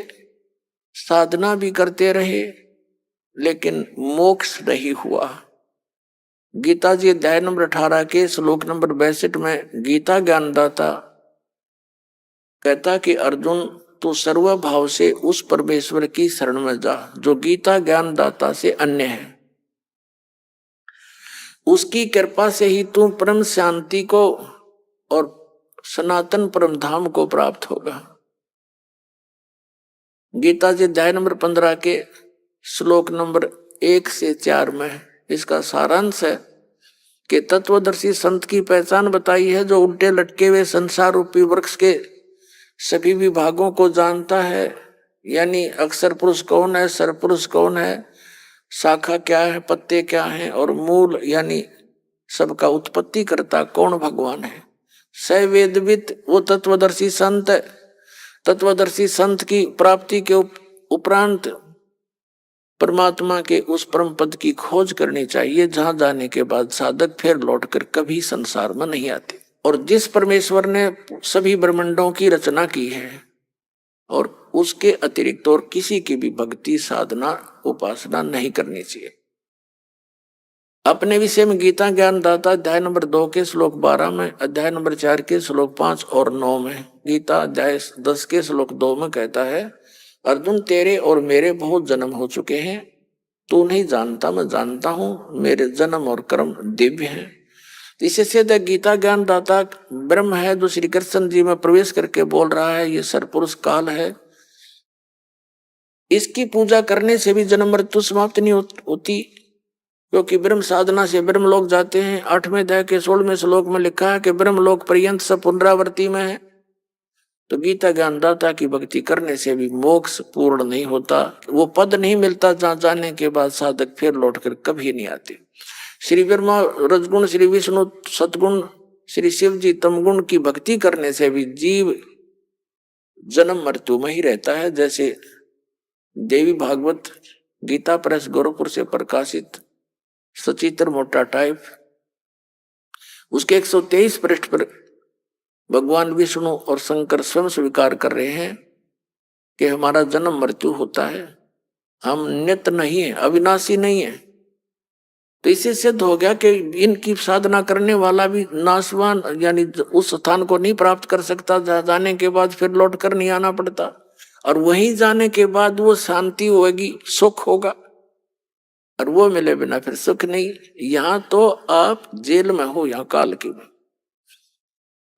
साधना भी करते रहे, लेकिन मोक्ष नहीं हुआ। गीता जी अध्याय नंबर 18 के श्लोक नंबर 62 में गीता ज्ञानदाता कहता कि अर्जुन तू सर्व भाव से उस परमेश्वर की शरण में जा जो गीता ज्ञानदाता से अन्य है। उसकी कृपा से ही तू परम शांति को और सनातन परम धाम को प्राप्त होगा। गीता जी अध्याय नंबर 15 के श्लोक नंबर 1 से 4 में इसका सारांश है कि तत्वदर्शी संत की पहचान बताई है, जो उल्टे लटके हुए संसार रूपी वृक्ष के सभी विभागों को जानता है। यानी अक्षर पुरुष कौन है, सरपुरुष कौन है, शाखा क्या है, पत्ते क्या हैं और मूल यानी सबका उत्पत्ति करता कौन भगवान है। सवेदवित वो तत्वदर्शी संत है। तत्वदर्शी संत की प्राप्ति के उपरांत परमात्मा के उस परम पद की खोज करनी चाहिए, जहां जाने के बाद साधक फिर लौटकर कभी संसार में नहीं आते। और जिस परमेश्वर ने सभी ब्रह्मांडों की रचना की है और उसके अतिरिक्त और किसी की भी भक्ति साधना उपासना नहीं करनी चाहिए। अपने विषय में गीता ज्ञानदाता अध्याय नंबर 2 के श्लोक 12 में, अध्याय नंबर 4 के श्लोक 5 और 9 में, गीता अध्याय 10 के श्लोक 2 में कहता है, अर्जुन तेरे और मेरे बहुत जन्म हो चुके हैं, तू नहीं जानता मैं जानता हूं, मेरे जन्म और कर्म दिव्य हैं। इसे सिद्ध गीता ज्ञानदाता ब्रह्म है जो श्री कृष्ण जी में प्रवेश करके बोल रहा है, ये सरपुरुष काल है। इसकी पूजा करने से भी जन्म मृत्यु समाप्त नहीं होती, क्योंकि ब्रह्म साधना से ब्रह्म लोक जाते हैं। 8वें अध्याय के 16वें श्लोक में लिखा है कि ब्रह्म लोक पर्यंत सब पुनरावृत्ति में है। तो गीता ज्ञानदाता की भक्ति करने से भी मोक्ष पूर्ण नहीं होता, वो पद नहीं मिलता जहां जाने के बाद साधक फिर लौटकर कभी नहीं आते। श्री ब्रह्मा रजगुण, श्री विष्णु सतगुण, श्री शिव जी तमगुण की भक्ति करने से भी जीव जन्म मृत्यु में ही रहता है। जैसे देवी भागवत गीता प्रेस गोरखपुर से प्रकाशित सचित्र मोटा टाइप, उसके 123 पृष्ठ पर भगवान विष्णु और शंकर स्वयं स्वीकार कर रहे हैं कि हमारा जन्म मृत्यु होता है, हम नित्य नहीं है, अविनाशी नहीं है। तो इससे सिद्ध हो गया कि इनकी साधना करने वाला भी नाशवान यानी उस स्थान को नहीं प्राप्त कर सकता, जाने के बाद फिर लौट कर नहीं आना पड़ता, और वहीं जाने के बाद वो शांति होगी, सुख होगा, और वो मिले बिना फिर सुख नहीं। यहां तो आप जेल में हो, यहाँ काल की में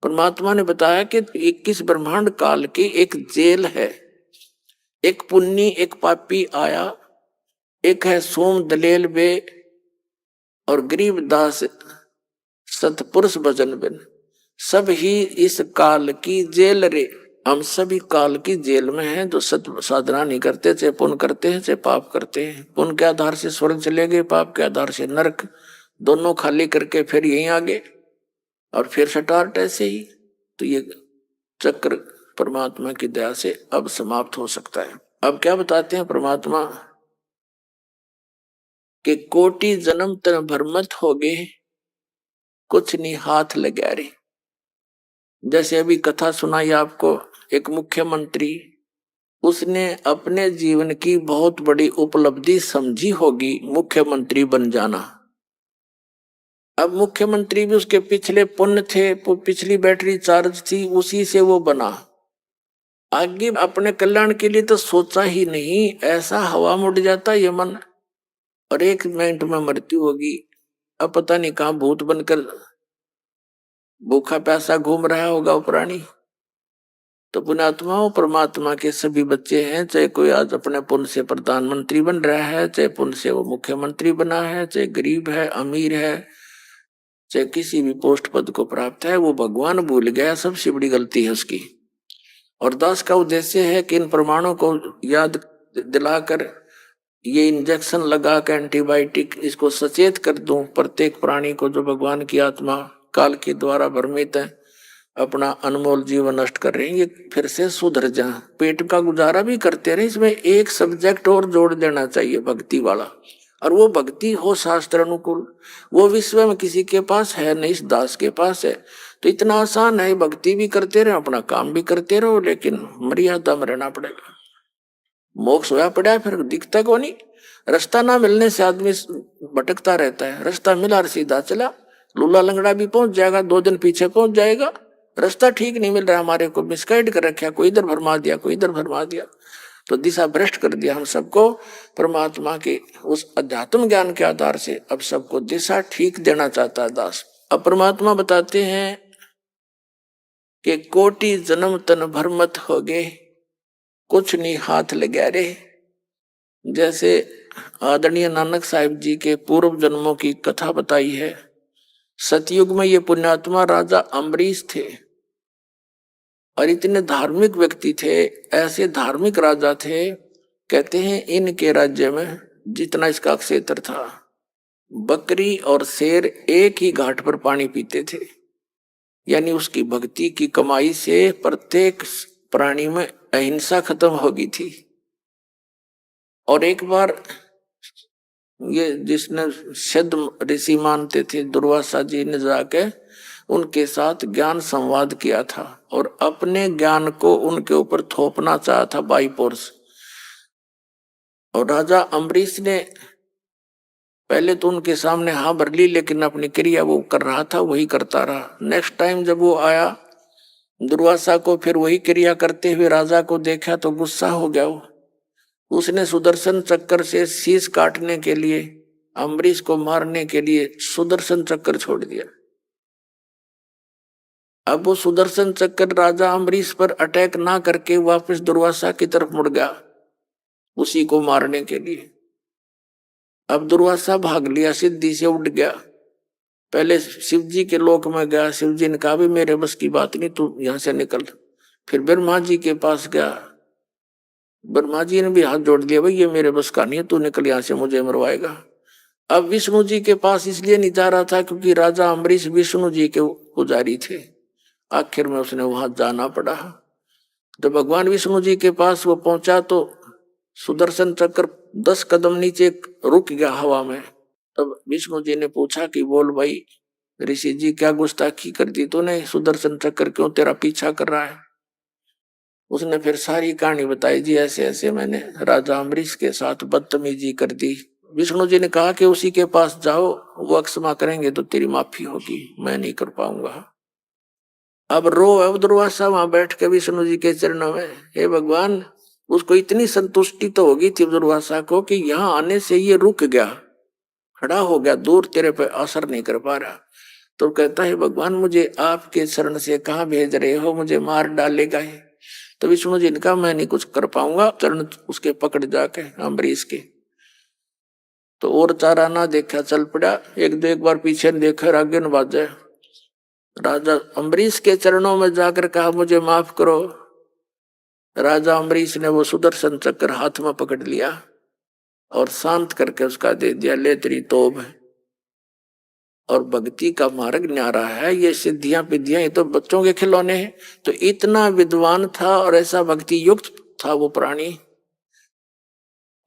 परमात्मा ने बताया कि 21 ब्रह्मांड काल की एक जेल है। एक पुन्नी एक पापी आया, एक है सोम दलेल बे और गरीब दास सतपुरुष भजन बिन, सब ही इस काल की जेल रे। हम सभी काल की जेल में हैं, जो सत साधना नहीं करते, चाहे पुण्य करते हैं चाहे पाप करते हैं। पुण्य के आधार से स्वर्ग चले गए, पाप के आधार से नरक, दोनों खाली करके फिर यहीं आ गए और फिर सटार्ट ऐसे ही। तो ये चक्र परमात्मा की दया से अब समाप्त हो सकता है। अब क्या बताते हैं परमात्मा कि कोटि जन्म तन भरमत हो गए, कुछ नहीं हाथ लगा रे। जैसे अभी कथा सुनाई आपको, एक मुख्यमंत्री, उसने अपने जीवन की बहुत बड़ी उपलब्धि समझी होगी मुख्यमंत्री बन जाना। अब मुख्यमंत्री भी उसके पिछले पुण्य थे, पिछली बैटरी चार्ज थी, उसी से वो बना। आगे अपने कल्याण के लिए तो सोचा ही नहीं, ऐसा हवा मुड़ जाता ये मन, और 1 मिनट में मृत्यु होगी। अब पता नहीं कहां भूत बनकर भूखा प्यासा घूम रहा होगा वो प्राणी। तो पुण्यात्माओं, परमात्मा के सभी बच्चे हैं, चाहे कोई आज अपने पुण्य से प्रधानमंत्री बन रहा है, चाहे पुण्य से वो मुख्यमंत्री बना है, चाहे गरीब है, अमीर है, चाहे किसी भी पोस्ट पद को प्राप्त है, वो भगवान भूल गया, सबसे बड़ी गलती है उसकी। और दास का उद्देश्य है कि इन प्रमाणों को याद दिलाकर, ये इंजेक्शन लगा कर एंटीबायोटिक इसको सचेत कर दूं प्रत्येक प्राणी को जो भगवान की आत्मा काल के द्वारा भ्रमित है, अपना अनमोल जीवन नष्ट कर रहे हैं, ये फिर से सुधर जाए, पेट का गुजारा भी करते रहे। इसमें एक सब्जेक्ट और जोड़ देना चाहिए, भक्ति वाला, और वो भक्ति हो शास्त्र अनुकूल। वो विश्व में किसी के पास है नहीं, इस दास के पास है। तो इतना आसान है, भक्ति भी करते रहे, अपना काम भी करते रहो, लेकिन मर्यादा में रहना पड़ेगा। मोक्ष होया पड़ा है, फिर दिखता को नहीं। रास्ता ना मिलने से आदमी भटकता रहता है, रास्ता मिला और सीधा चला, लूला लंगड़ा भी पहुंच जाएगा, 2 दिन पीछे पहुंच जाएगा। रास्ता ठीक नहीं मिल रहा, हमारे को मिसगाइड कर रखा, कोई इधर भरमा दिया, कोई इधर भरमा दिया, तो दिशा भ्रष्ट कर दिया हम सबको। परमात्मा के उस अध्यात्म ज्ञान के आधार से अब सबको दिशा ठीक देना चाहता है दास। अब परमात्मा बताते हैं कि कोटि जन्म तन भरमत हो गए, कुछ नहीं हाथ लगा रे। जैसे आदरणीय नानक साहिब जी के पूर्व जन्मों की कथा बताई है। सतयुग में ये पुण्यात्मा राजा अम्बरीश थे, और इतने धार्मिक व्यक्ति थे, ऐसे धार्मिक राजा थे, कहते हैं इनके राज्य में जितना इसका क्षेत्र था, बकरी और शेर एक ही घाट पर पानी पीते थे। यानी उसकी भक्ति की कमाई से प्रत्येक प्राणी में अहिंसा खत्म हो गई थी। और एक बार ये जिसने सिद्ध ऋषि मानते थे दुर्वासा जी ने जाके उनके साथ ज्ञान संवाद किया था, और अपने ज्ञान को उनके ऊपर थोपना चाहा था बाई फोर्स। और राजा अम्बरीश ने पहले तो उनके सामने हाँ भर ली, लेकिन अपनी क्रिया वो कर रहा था वही करता रहा। नेक्स्ट टाइम जब वो आया दुर्वासा को फिर वही क्रिया करते हुए राजा को देखा तो गुस्सा हो गया वो। उसने सुदर्शन चक्कर से शीश काटने के लिए, अम्बरीश को मारने के लिए सुदर्शन चक्कर छोड़ दिया। अब वो सुदर्शन चक्कर राजा अम्बरीश पर अटैक ना करके वापस दुर्वासा की तरफ मुड़ गया उसी को मारने के लिए। अब दुर्वासा भाग लिया, सिद्धि से उड़ गया, पहले शिव जी के लोक में गया। शिव जी ने कहा भी मेरे बस की बात नहीं, तू यहां से निकल। फिर ब्रह्मा जी के पास गया, ब्रह्मा जी ने भी हाथ जोड़ दिया, भाई ये मेरे बस का नहीं है, तू निकल यहां से, मुझे मरवाएगा। अब विष्णु जी के पास इसलिए नहीं जा रहा था क्योंकि राजा अम्बरीश विष्णु जी के पुजारी थे। आखिर में उसने वहां जाना पड़ा। जब भगवान विष्णु जी के पास वो पहुंचा तो सुदर्शन चक्र 10 कदम नीचे रुक गया हवा में। तब विष्णु जी ने पूछा कि बोल भाई ऋषि जी, क्या गुस्ताखी कर दी तूने, सुदर्शन चक्र क्यों तेरा पीछा कर रहा है। उसने फिर सारी कहानी बताई, जी ऐसे ऐसे मैंने राजा अम्बरीश के साथ बदतमीजी कर दी। विष्णु जी ने कहा कि उसी के पास जाओ, वो क्षमा करेंगे तो तेरी माफी होगी, मैं नहीं कर पाऊंगा। अब अब दुर्वासा वहां बैठ के विष्णु जी के चरणों में, हे भगवान, उसको इतनी संतुष्टि तो होगी थी दुर्वासा को कि यहाँ आने से ये रुक गया, खड़ा हो गया, दूर तेरे पे असर नहीं कर पा रहा। तो कहता है भगवान मुझे आपके शरण से कहाँ भेज रहे हो, मुझे मार डालेगा ही। तो विष्णु जी ने कहा मैं नहीं कुछ कर पाऊंगा, चरण उसके पकड़ जाके अम्बरीश के। तो और चारा ना देखा, चल पड़ा। एक बार पीछे देखा, आगे न बाजे। राजा अम्बरीश के चरणों में जाकर कहा मुझे माफ करो। राजा अम्बरीश ने वो सुदर्शन चक्र हाथ में पकड़ लिया और शांत करके उसका दे दिया, ले तेरी तोब है। और भक्ति का मार्ग न्यारा है, ये सिद्धियां विद्यां ये तो बच्चों के खिलौने हैं। तो इतना विद्वान था और ऐसा भक्ति युक्त था वो प्राणी।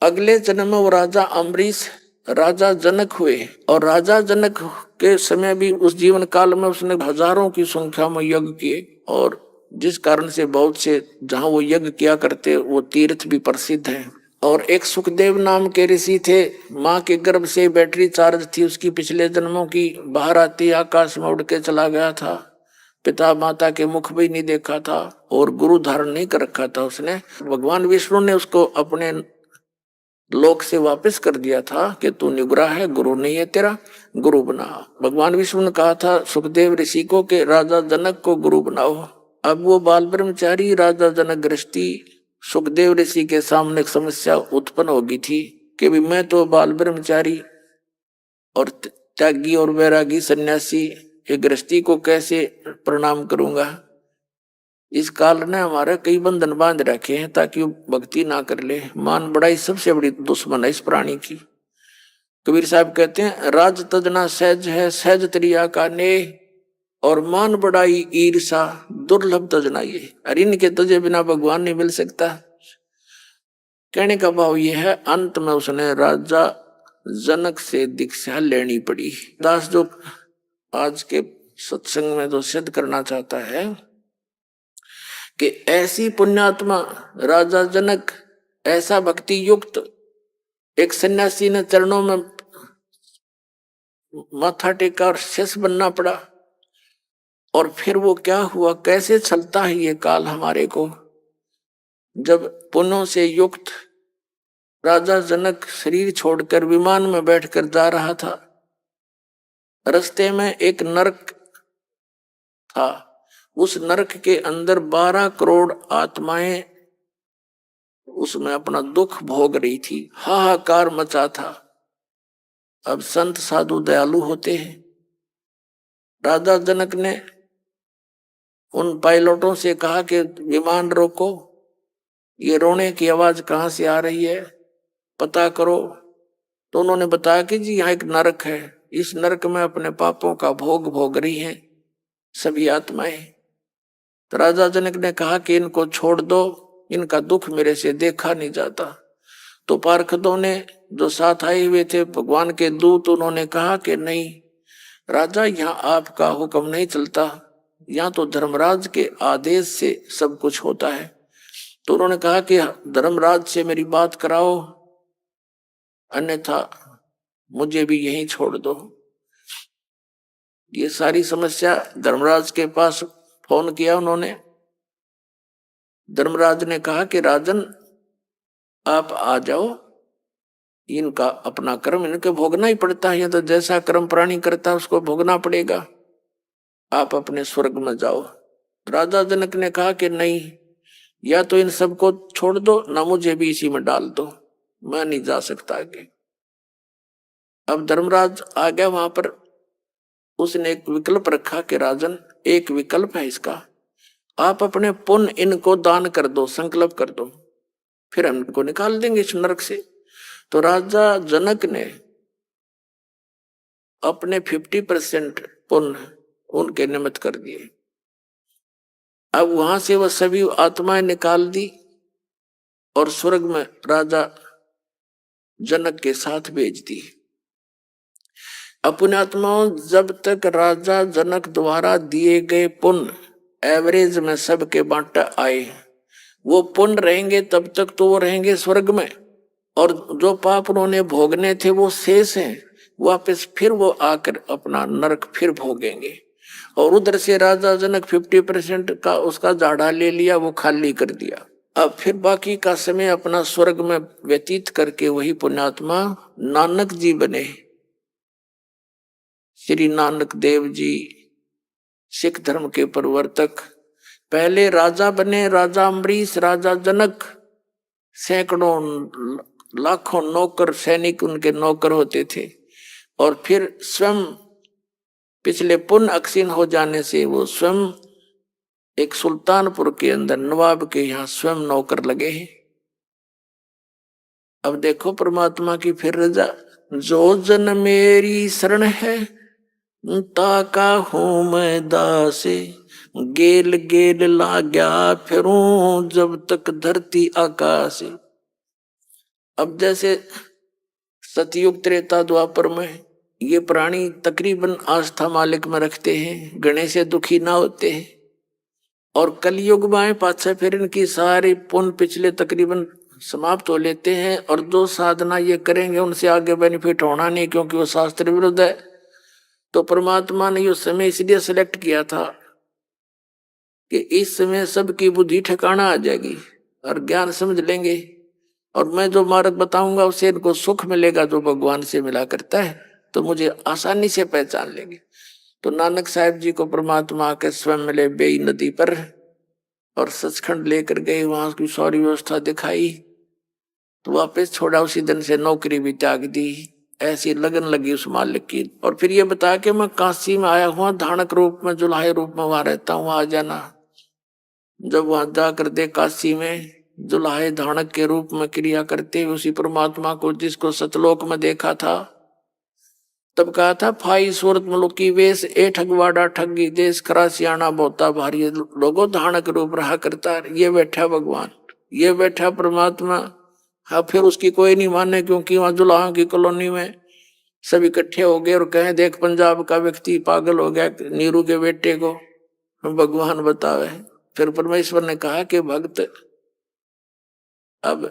अगले जन्म में वो राजा अम्बरीश राजा जनक हुए, और राजा जनक के समय भी उस जीवन काल में उसने हजारों की संख्या में यज्ञ किए, और जिस कारण से बहुत से जहां वो यज्ञ किया करते वो तीर्थ भी प्रसिद्ध हैं। और एक सुखदेव नाम के ऋषि थे, माँ के गर्भ से बैटरी चार्ज थी उसकी पिछले जन्मों की, बाहर आती आकाश में उड़ के चला गया था, पिता माता के मुख भी नहीं देखा था और गुरु धारण नहीं कर रखा था उसने। भगवान विष्णु ने उसको अपने लोक से वापस कर दिया था कि तू निगुरा है, गुरु नहीं है तेरा, गुरु बना। भगवान विष्णु ने कहा था सुखदेव ऋषि को कि राजा जनक को गुरु बनाओ। अब वो बाल ब्रह्मचारी राजा जनक गृहस्थी सुखदेव ऋषि के सामने एक समस्या उत्पन्न होगी थी कि भी मैं तो बाल ब्रह्मचारी और त्यागी और वैरागी सन्यासी एक गृहस्थी को कैसे प्रणाम करूंगा। इस काल ने हमारे कई बंधन बांध रखे हैं ताकि वो भक्ति ना कर ले। मान बड़ाई सबसे बड़ी दुश्मन है इस प्राणी की। कबीर साहब कहते हैं राज तजना सहज है, सहज त्रिया का ने, और मान बड़ाई ईर्षा दुर्लभ तजना ये। अरे इनके तजे बिना भगवान नहीं मिल सकता। कहने का भाव ये है, अंत में उसने राजा जनक से दीक्षा लेनी पड़ी। दास जो आज के सत्संग में जो सिद्ध करना चाहता है कि ऐसी पुण्यात्मा राजा जनक, ऐसा भक्ति युक्त एक सन्यासी ने चरणों में माथा टेका और शेष बनना पड़ा। और फिर वो क्या हुआ, कैसे चलता है ये काल हमारे को। जब पुण्यों से युक्त राजा जनक शरीर छोड़कर विमान में बैठकर जा रहा था, रास्ते में एक नरक था। उस नरक के अंदर 12 करोड़ आत्माएं उसमें अपना दुख भोग रही थी, हाहाकार मचा था। अब संत साधु दयालु होते हैं। राजा जनक ने उन पायलटों से कहा कि विमान रोको, ये रोने की आवाज कहाँ से आ रही है, पता करो। तो उन्होंने बताया कि जी यहाँ एक नरक है, इस नरक में अपने पापों का भोग भोग रही हैं सभी आत्माएं। तो राजा जनक ने कहा कि इनको छोड़ दो, इनका दुख मेरे से देखा नहीं जाता। तो पार्षदों ने जो साथ आए हुए थे भगवान के दूत, उन्होंने कहा कि नहीं राजा, यहाँ आपका हुक्म नहीं चलता, यहाँ तो धर्मराज के आदेश से सब कुछ होता है। तो उन्होंने कहा कि धर्मराज से मेरी बात कराओ, अन्यथा मुझे भी यहीं छोड़ दो। ये सारी समस्या धर्मराज के पास फोन किया उन्होंने। धर्मराज ने कहा कि राजन आप आ जाओ, इनका अपना कर्म इनके भोगना ही पड़ता है, तो जैसा कर्म प्राणी करता है उसको भोगना पड़ेगा, आप अपने स्वर्ग में जाओ। राजा जनक ने कहा कि नहीं, या तो इन सबको छोड़ दो, ना मुझे भी इसी में डाल दो, मैं नहीं जा सकता आगे। अब धर्मराज आ गया वहां पर। उसने एक विकल्प रखा कि राजन एक विकल्प है इसका, आप अपने पुण्य इनको दान कर दो, संकल्प कर दो, फिर हम इनको निकाल देंगे इस नरक से। तो राजा जनक ने अपने 50% पुण्य उनके निमित्त कर दिए। अब वहां से वह सभी आत्माएं निकाल दी और स्वर्ग में राजा जनक के साथ भेज दी। अपने आत्माओं, जब तक राजा जनक द्वारा दिए गए पुण्य एवरेज में सबके बांटा आए, वो पुण्य रहेंगे तब तक तो वो रहेंगे स्वर्ग में, और जो पाप उन्होंने भोगने थे वो शेष हैं, वापस फिर वो आकर अपना नरक फिर भोगेंगे। और उधर से राजा जनक 50% का उसका झाड़ा ले लिया, वो खाली कर दिया। अब फिर बाकी का समय अपना स्वर्ग में व्यतीत करके वही पुण्यात्मा नानक जी बने। श्री नानक देव जी सिख धर्म के प्रवर्तक पहले राजा बने, राजा अम्बरीश, राजा जनक, सैकड़ों लाखों नौकर सैनिक उनके नौकर होते थे। और फिर स्वयं पिछले पुण्य अक्षीण हो जाने से वो स्वयं एक सुल्तानपुर के अंदर नवाब के यहाँ स्वयं नौकर लगे हैं। अब देखो परमात्मा की फिर रजा, जो जन मेरी शरण है ताका हूं मैं दासे, गेल गेल लाग्या फिरूं जब तक धरती आकाशे। अब जैसे सतयुग त्रेता द्वापर में ये प्राणी तकरीबन आस्था मालिक में रखते हैं, गणे से दुखी ना होते हैं, और कलयुग में पाछे फिर इनकी सारी पुण्य पिछले तकरीबन समाप्त हो लेते हैं, और जो साधना ये करेंगे उनसे आगे बेनिफिट होना नहीं, क्योंकि वो शास्त्र विरुद्ध है। तो परमात्मा ने उस समय इसलिए सिलेक्ट किया था कि इस समय सबकी बुद्धि ठिकाना आ जाएगी और ज्ञान समझ लेंगे, और मैं जो मार्ग बताऊंगा उससे इनको सुख मिलेगा जो भगवान से मिला करता है, तो मुझे आसानी से पहचान लेंगे। तो नानक साहब जी को परमात्मा के स्वयं मिले बेई नदी पर, और सचखंड लेकर गए, वहां की सारी व्यवस्था दिखाई, तो वापस छोड़ा। उसी दिन से नौकरी भी त्याग दी। ऐसी लगन लगी उस मालिक की। और फिर ये बता के मैं काशी में आया हुआ, धानक रूप में, जुलाहे रूप में वहां रहता हूँ, आ जाना। जब वहां जाकर दे काशी में जुलाहे धानक के रूप में क्रिया करते हुए उसी परमात्मा को, जिसको सतलोक में देखा था, तब कहा था फाई सूरत मुलुकी वेश ए ठगवाड़ा ठगी देश करा सियाना बोता भारी लोगों धानक रूप रहा करता। ये बैठा भगवान, ये बैठा परमात्मा। हाँ, फिर उसकी कोई नहीं माने, क्योंकि वहां जुलाहों की कॉलोनी में सब इकट्ठे हो गए और कहे देख पंजाब का व्यक्ति पागल हो गया, नीरू के बेटे को भगवान बतावे। फिर परमेश्वर ने कहा कि भक्त अब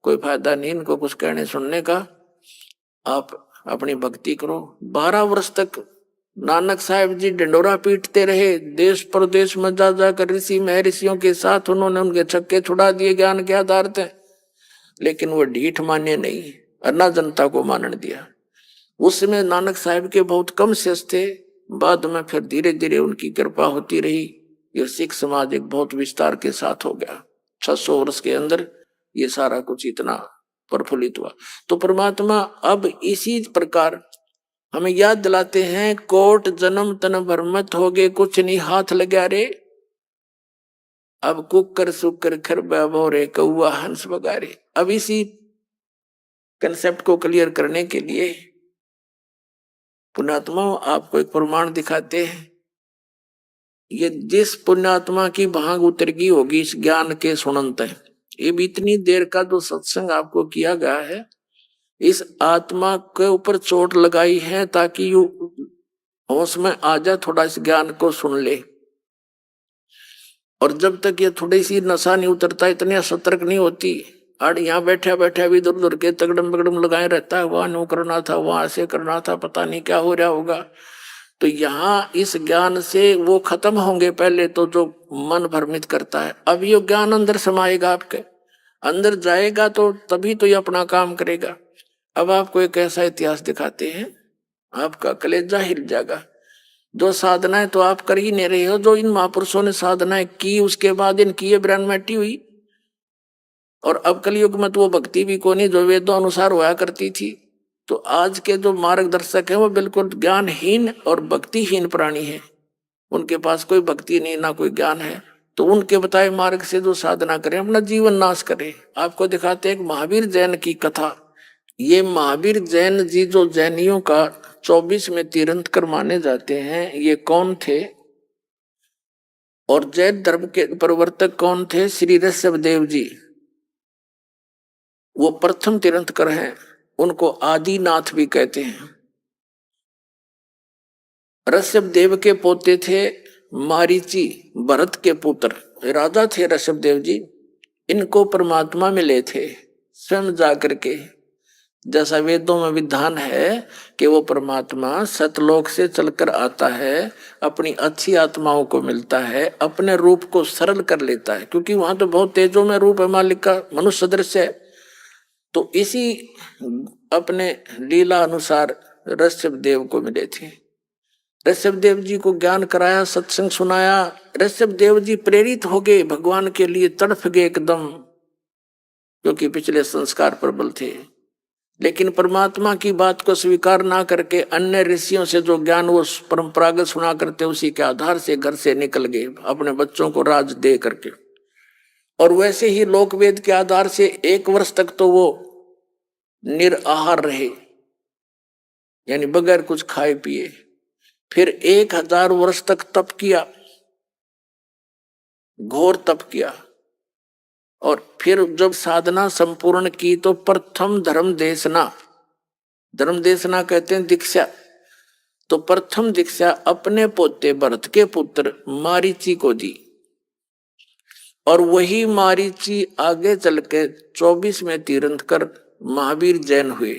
कोई फायदा नहीं इनको कुछ कहने सुनने का, आप अपनी भक्ति करो। 12 वर्ष तक नानक साहब जी डंडोरा पीटते रहे, देश प्रदेश में जा जाकर ऋषि महर्षियों के साथ उन्होंने उनके छक्के छुड़ा दिए ज्ञान के आधार थे, लेकिन वो ढीठ माने नहीं और ना जनता को मानने दिया। उस समय नानक साहब के बहुत कम शिष्य थे, बाद में फिर धीरे धीरे उनकी कृपा होती रही। ये सिख समाज एक बहुत विस्तार के साथ हो गया। 600 वर्ष के अंदर ये सारा कुछ इतना प्रफुल्लित हुआ। तो परमात्मा अब इसी प्रकार हमें याद दिलाते हैं, कोट जन्म तन भरमत हो गए कुछ नहीं हाथ लगा रे, अब कुकर सुकर खर रे कौआ हंस बगारे। अब इसी कंसेप्ट को क्लियर करने के लिए पुण्यात्मा आपको एक प्रमाण दिखाते हैं। ये जिस पुण्यात्मा की भांग उतर गई होगी इस ज्ञान के सुनंत है, ये भी इतनी देर का जो सत्संग आपको किया गया है, इस आत्मा के ऊपर चोट लगाई है ताकि यू होश में आ जा, थोड़ा इस ज्ञान को सुन ले। और जब तक ये थोड़ी सी नशा नहीं उतरता, इतनी सतर्क नहीं होती, और यहाँ बैठा बैठा भी इधर उधर के तगड़म बगड़म लगाए रहता है, वहां नो करना था, वहां ऐसे करना था, पता नहीं क्या हो रहा होगा। तो यहाँ इस ज्ञान से वो खत्म होंगे पहले तो, जो मन भ्रमित करता है। अब ये ज्ञान अंदर समाएगा, आपके अंदर जाएगा तो तभी तो ये अपना काम करेगा। अब आपको एक ऐसा इतिहास दिखाते हैं, आपका कलेजा हिल जाएगा। जो साधनाएं तो आप कर ही नहीं रहे हो, जो इन महापुरुषों ने साधनाएं की उसके बाद इनकी ये ब्रह्मटी हुई। और अब कलयुग में तो वो भक्ति भी को नहीं जो वेदों अनुसार हुआ करती थी। तो आज के जो मार्गदर्शक हैं वो बिल्कुल ज्ञानहीन और भक्तिहीन प्राणी हैं, उनके पास कोई भक्ति नहीं ना कोई ज्ञान है। तो उनके बताए मार्ग से जो साधना करें, अपना जीवन नाश करें। आपको दिखाते हैं एक महावीर जैन की कथा। ये महावीर जैन जी जो जैनियों का 24 में तीर्थंकर माने जाते हैं, ये कौन थे और जैन धर्म के प्रवर्तक कौन थे? श्री ऋषभ देव जी, वो प्रथम तीर्थंकर हैं, उनको आदिनाथ भी कहते हैं। ऋषभ देव के पोते थे मारीची, भरत के पुत्र राजा थे ऋषभ देव जी। इनको परमात्मा मिले थे स्वयं जाकर के, जैसा वेदों में विधान है कि वो परमात्मा सतलोक से चलकर आता है, अपनी अच्छी आत्माओं को मिलता है, अपने रूप को सरल कर लेता है, क्योंकि वहां तो बहुत तेजों में रूप है मालिक का, मनुष्य सदृश है। तो इसी अपने लीला अनुसार ऋषभ देव को मिले थे। ऋषभ देव जी को ज्ञान कराया, सत्संग सुनाया। ऋषभ देव जी प्रेरित हो गए, भगवान के लिए तड़फ गए एकदम, क्योंकि पिछले संस्कार प्रबल थे। लेकिन परमात्मा की बात को स्वीकार ना करके अन्य ऋषियों से जो ज्ञान वो परंपरागत सुना करते, उसी के आधार से घर से निकल गए अपने बच्चों को राज दे करके। और वैसे ही लोकवेद के आधार से 1 वर्ष तक तो वो निराहार रहे, यानी बगैर कुछ खाए पिए। फिर 1000 वर्ष तक तप किया, घोर तप किया। और फिर जब साधना संपूर्ण की तो प्रथम धर्म देशना कहते हैं दीक्षा। तो प्रथम दीक्षा अपने पोते भरत के पुत्र मारीची को दी। और वही मारीची आगे चल के 24 में तीर्थंकर महावीर जैन हुए।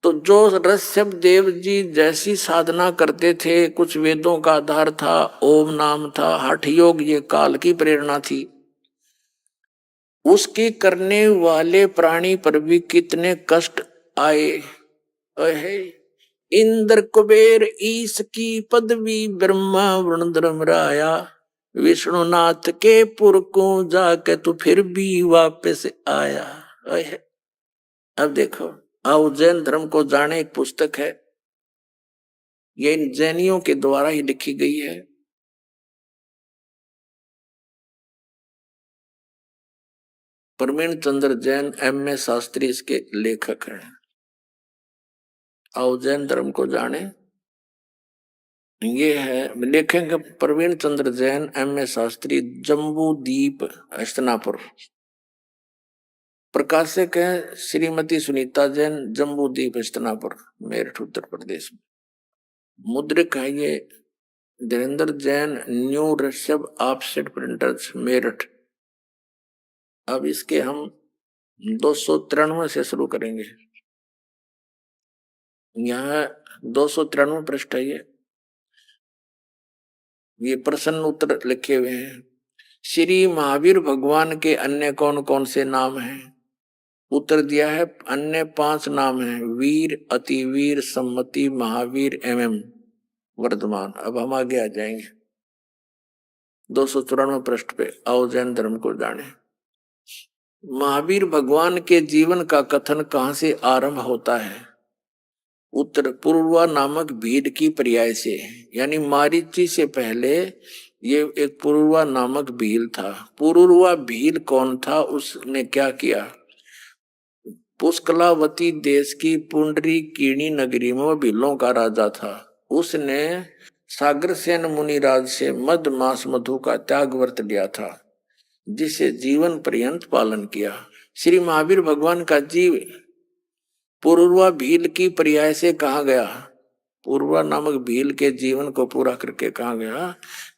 तो जो ऋषभ देव जी जैसी साधना करते थे, कुछ वेदों का आधार था, ओम नाम था, हठ योग ये काल की प्रेरणा थी, उसकी करने वाले प्राणी पर भी कितने कष्ट आए। इंद्र कुबेर ईश की पदवी, ब्रह्मा वरुण धर्मराया, विष्णुनाथ के पुर को जाके तो फिर भी वापस आया। अब देखो, आओ जैन धर्म को जाने एक पुस्तक है, ये इन जैनियों के द्वारा ही लिखी गई है। प्रवीण चंद्र जैन M.A. शास्त्री इसके लेखक हैं। आओ जैन धर्म को जाने, ये है लिखेंगे प्रवीण चंद्र जैन M.A. शास्त्री, जम्बूदीप हस्तिनापुर। प्रकाशक है श्रीमती सुनीता जैन, जम्बूदीप हस्तिनापुर, मेरठ उत्तर प्रदेश में। मुद्रिक है ये Dhirendra Jain, new Rishabh offset printers, Meerut. अब इसके हम 293 से शुरू करेंगे। यहाँ 293 पृष्ठ है ये प्रश्न उत्तर लिखे हुए हैं। श्री महावीर भगवान के अन्य कौन कौन से नाम हैं? उत्तर दिया है अन्य 5 नाम हैं, वीर, अतिवीर, सम्मति, महावीर, वर्धमान। अब हम आगे आ जाएंगे 294 पृष्ठ पे। आओ जैन धर्म को जाने। महावीर भगवान के जीवन का कथन कहां से आरंभ होता है? उत्तर पूर्वा नामक भील की पर्याय से, यानी मारीची से पहले ये एक पूर्वा नामक भील था। पूर्वा भील कौन था? उसने क्या किया? पुष्कलावती देश की पुंडरी कीणी नगरी में भीलों का राजा था। उसने सागरसेन मुनिराज से मद मास मधु का त्याग व्रत लिया था, जिसे जीवन पर्यंत पालन किया। श्री महावीर भगवान का जीव पूर्वा भील की पर्याय से कहा गया? पूर्वा नामक भील के जीवन को पूरा करके कहा गया,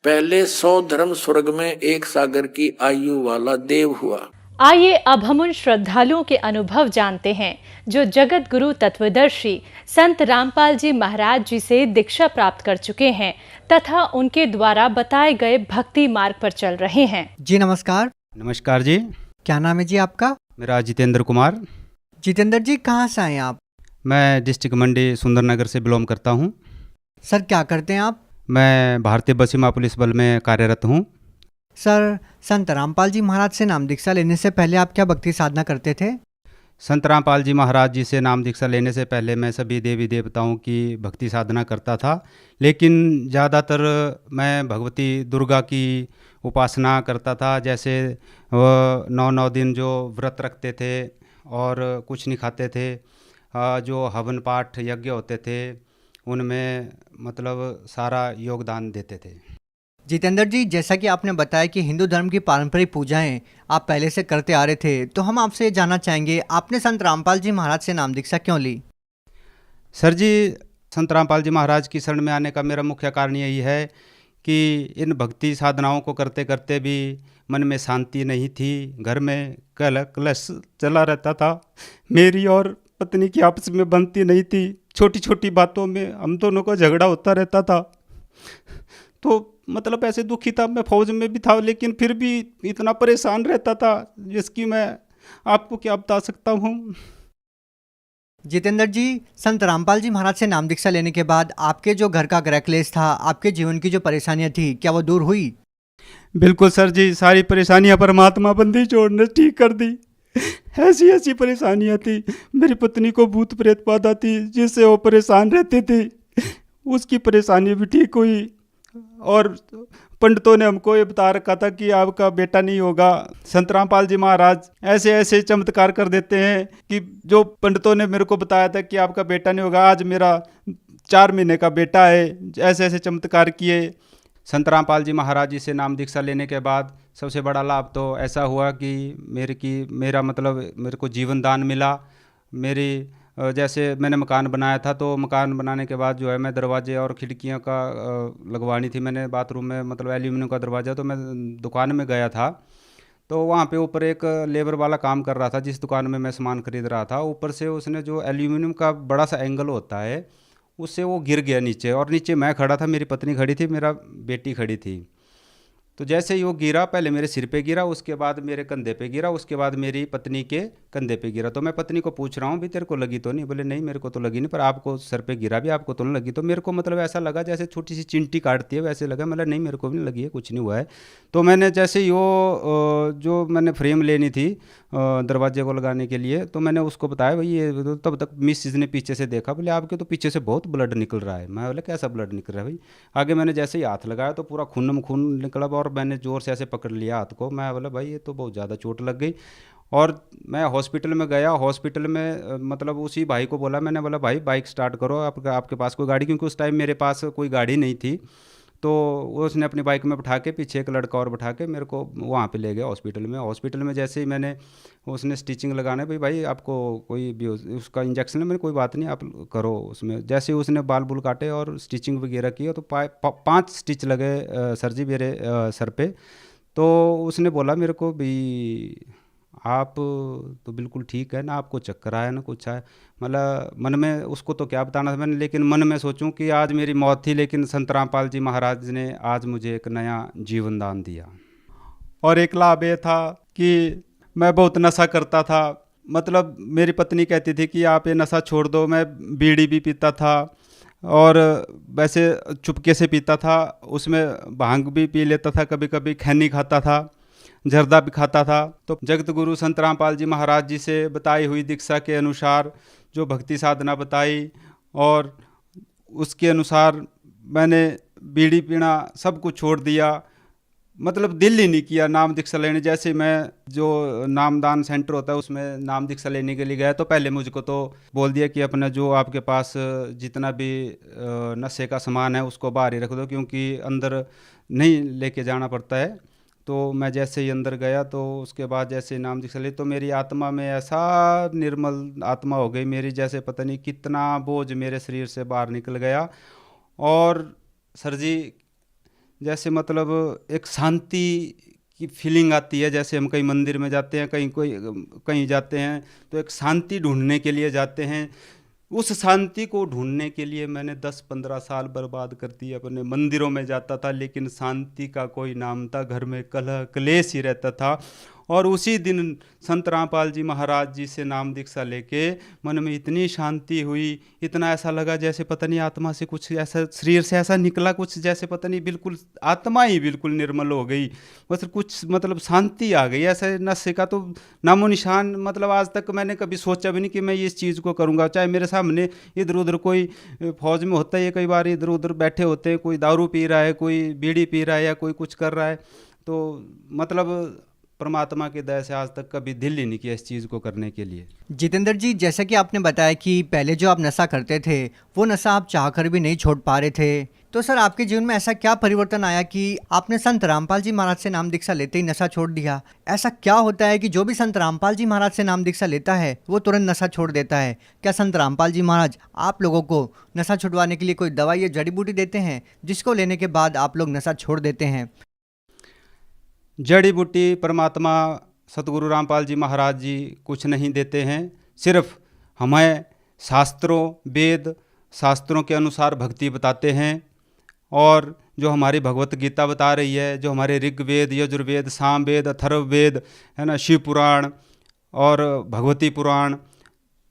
पहले 100 धर्म स्वर्ग में 1 सागर की आयु वाला देव हुआ। आइए अब हम उन श्रद्धालुओं के अनुभव जानते हैं जो जगत गुरु तत्वदर्शी संत रामपाल जी महाराज जी से दीक्षा प्राप्त कर चुके हैं तथा उनके द्वारा बताए गए भक्ति मार्ग पर चल रहे हैं। जी नमस्कार। नमस्कार जी। क्या नाम है जी आपका? मेरा जितेंद्र कुमार। जितेंद्र जी कहाँ से आए आप? मैं डिस्ट्रिक्ट मंडी सुंदरनगर से बिलोंग करता हूँ। सर क्या करते हैं आप? मैं भारतीय सीमा पुलिस बल में कार्यरत हूँ। सर संत रामपाल जी महाराज से नाम दीक्षा लेने से पहले आप क्या भक्ति साधना करते थे? संत रामपाल जी महाराज जी से नाम दीक्षा लेने से पहले मैं सभी देवी देवताओं की भक्ति साधना करता था, लेकिन ज़्यादातर मैं भगवती दुर्गा की उपासना करता था। जैसे 9 दिन जो व्रत रखते थे और कुछ नहीं खाते थे, जो हवन पाठ यज्ञ होते थे उनमें मतलब सारा योगदान देते थे। जितेंद्र जी, जैसा कि आपने बताया कि हिंदू धर्म की पारंपरिक पूजाएं आप पहले से करते आ रहे थे, तो हम आपसे जानना चाहेंगे आपने संत रामपाल जी महाराज से नाम दीक्षा क्यों ली? सर जी, संत रामपाल जी महाराज की शरण में आने का मेरा मुख्य कारण यही है कि इन भक्ति साधनाओं को करते करते भी मन में शांति नहीं थी। घर में कलश चला रहता था, मेरी और पत्नी की आपस में बनती नहीं थी। छोटी छोटी बातों में हम दोनों का झगड़ा होता रहता था। तो मतलब ऐसे दुखी था। मैं फौज में भी था, लेकिन फिर भी इतना परेशान रहता था जिसकी मैं आपको क्या बता सकता हूँ। जितेंद्र जी, संत रामपाल जी महाराज से नाम दीक्षा लेने के बाद आपके जो घर का गृह क्लेश था, आपके जीवन की जो परेशानियां थी, क्या वो दूर हुई? बिल्कुल सर जी, सारी परेशानियां परमात्मा बंदी छोड़ने ठीक कर दी। ऐसी ऐसी परेशानियां थी। मेरी पत्नी को भूत प्रेत बाधा थी, जिससे वो परेशान रहती थी, उसकी परेशानी भी ठीक हुई। और पंडितों ने हमको ये बता रखा था कि आपका बेटा नहीं होगा। संत रामपाल जी महाराज ऐसे ऐसे चमत्कार कर देते हैं कि जो पंडितों ने मेरे को बताया था कि आपका बेटा नहीं होगा, आज मेरा 4 महीने का बेटा है। ऐसे ऐसे चमत्कार किए। संत रामपाल जी महाराज जी से नाम दीक्षा लेने के बाद सबसे बड़ा लाभ तो ऐसा हुआ कि मेरा मतलब मेरे को जीवन दान मिला। मेरी जैसे मैंने मकान बनाया था, तो मकान बनाने के बाद जो है मैं दरवाजे और खिड़कियां का लगवानी थी। मैंने बाथरूम में मतलब एल्यूमिनियम का दरवाज़ा, तो मैं दुकान में गया था तो वहाँ पे ऊपर एक लेबर वाला काम कर रहा था, जिस दुकान में मैं सामान खरीद रहा था। ऊपर से उसने जो एल्यूमिनियम का बड़ा सा एंगल होता है उससे वो गिर गया नीचे, और नीचे मैं खड़ा था, मेरी पत्नी खड़ी थी, मेरा बेटी खड़ी थी। तो जैसे ही वो गिरा, पहले मेरे सिर पे गिरा, उसके बाद मेरे कंधे पे गिरा, उसके बाद मेरी पत्नी के कंधे पे गिरा। तो मैं पत्नी को पूछ रहा हूँ, भी तेरे को लगी तो नहीं? बोले नहीं मेरे को तो लगी नहीं, पर आपको सर पे गिरा भी, आपको तो नहीं लगी? तो मेरे को मतलब ऐसा लगा जैसे छोटी सी चिंटी काटती है वैसे लगा। मतलब नहीं मेरे को भी नहीं लगी है, कुछ नहीं हुआ है। तो मैंने जैसे ही वो जो मैंने फ्रेम लेनी थी दरवाजे को लगाने के लिए, तो मैंने उसको बताया भाई ये, तो तब तक मिसिज ने पीछे से देखा, बोले आपके तो पीछे से बहुत ब्लड निकल रहा है। मैं बोले कैसा ब्लड निकल रहा है भाई? आगे मैंने जैसे ही हाथ लगाया तो पूरा खून में खून निकला, और मैंने ज़ोर से ऐसे पकड़ लिया हाथ को। मैं बोला भाई ये तो बहुत ज़्यादा चोट लग गई। और मैं हॉस्पिटल में गया। हॉस्पिटल में मतलब उसी भाई को बोला, मैंने बोला भाई बाइक स्टार्ट करो, आपके पास कोई गाड़ी? क्योंकि उस टाइम मेरे पास कोई गाड़ी नहीं थी। तो वो उसने अपनी बाइक में बैठा के, पीछे एक लड़का और बैठा के मेरे को वहाँ पे ले गया हॉस्पिटल में। हॉस्पिटल में जैसे ही मैंने, उसने स्टिचिंग लगाना, भाई आपको कोई भी उसका इंजेक्शन है? मैंने कोई बात नहीं, आप करो उसमें। जैसे ही उसने बाल बुल काटे और स्टिचिंग वगैरह की, तो 5 स्टिच लगे सर जी मेरे सर पे। तो उसने बोला मेरे को भी आप तो बिल्कुल ठीक है ना, आपको चक्कर आया ना कुछ आया? मतलब मन में उसको तो क्या बताना था मैंने, लेकिन मन में सोचूं कि आज मेरी मौत थी, लेकिन संत रामपाल जी महाराज ने आज मुझे एक नया जीवन दान दिया। और एक लाभ ये था कि मैं बहुत नशा करता था। मतलब मेरी पत्नी कहती थी कि आप ये नशा छोड़ दो। मैं बीड़ी भी पीता था, और वैसे चुपके से पीता था। उसमें भांग भी पी लेता था, कभी कभी खैनी खाता था, जर्दा भी खाता था। तो जगत गुरु संत रामपाल जी महाराज जी से बताई हुई दीक्षा के अनुसार जो भक्ति साधना बताई, और उसके अनुसार मैंने बीड़ी पीना सब कुछ छोड़ दिया। मतलब दिल ही नहीं किया नाम दीक्षा लेने। जैसे मैं जो नामदान सेंटर होता है उसमें नाम दीक्षा लेने के लिए गया, तो पहले मुझको तो बोल दिया कि अपना जो आपके पास जितना भी नशे का सामान है उसको बाहर ही रख दो, क्योंकि अंदर नहीं लेके जाना पड़ता है। तो मैं जैसे ही अंदर गया, तो उसके बाद जैसे नाम दीक्षा ली, तो मेरी आत्मा में ऐसा निर्मल आत्मा हो गई मेरी, जैसे पता नहीं कितना बोझ मेरे शरीर से बाहर निकल गया। और सर जी जैसे मतलब एक शांति की फीलिंग आती है। जैसे हम कहीं मंदिर में जाते हैं, कहीं जाते हैं तो एक शांति ढूंढने के लिए जाते हैं। उस शांति को ढूंढने के लिए मैंने 10-15 साल बर्बाद कर दिए। अपने मंदिरों में जाता था, लेकिन शांति का कोई नाम था, घर में कलह क्लेश ही रहता था। और उसी दिन संत रामपाल जी महाराज जी से नाम दीक्षा लेके मन में इतनी शांति हुई, इतना ऐसा लगा जैसे पता नहीं आत्मा से कुछ ऐसा, शरीर से ऐसा निकला कुछ, जैसे पता नहीं बिल्कुल आत्मा ही बिल्कुल निर्मल हो गई। बस कुछ मतलब शांति आ गई। ऐसे नशे का तो नामो निशान, मतलब आज तक मैंने कभी सोचा भी नहीं कि मैं इस चीज़ को करूँगा। चाहे मेरे सामने इधर उधर कोई फौज में होता है, कई बार इधर उधर बैठे होते हैं, कोई दारू पी रहा है, कोई बीड़ी पी रहा है, या कोई कुछ कर रहा है, तो मतलब परमात्मा की दया से आज तक कभी दिल ही नहीं किया इस चीज़ को करने के लिए। जितेंद्र जी, जैसा कि आपने बताया कि पहले जो आप नशा करते थे वो नशा आप चाहकर भी नहीं छोड़ पा रहे थे, तो सर आपके जीवन में ऐसा क्या परिवर्तन आया कि आपने संत रामपाल जी महाराज से नाम दीक्षा लेते ही नशा छोड़ दिया? ऐसा क्या होता है कि जो भी संत रामपाल जी महाराज से नाम दीक्षा लेता है वो तुरंत नशा छोड़ देता है? क्या संत रामपाल जी महाराज आप लोगों को नशा छुड़वाने के लिए कोई दवाई या जड़ी बूटी देते हैं जिसको लेने के बाद आप लोग नशा छोड़ देते हैं? जड़ी बूटी परमात्मा सतगुरु रामपाल जी महाराज जी कुछ नहीं देते हैं। सिर्फ हमें शास्त्रों, वेद शास्त्रों के अनुसार भक्ति बताते हैं। और जो हमारी भगवत गीता बता रही है, जो हमारे ऋग्वेद, यजुर्वेद, सामवेद, अथर्ववेद है ना, शिव पुराण और भगवती पुराण,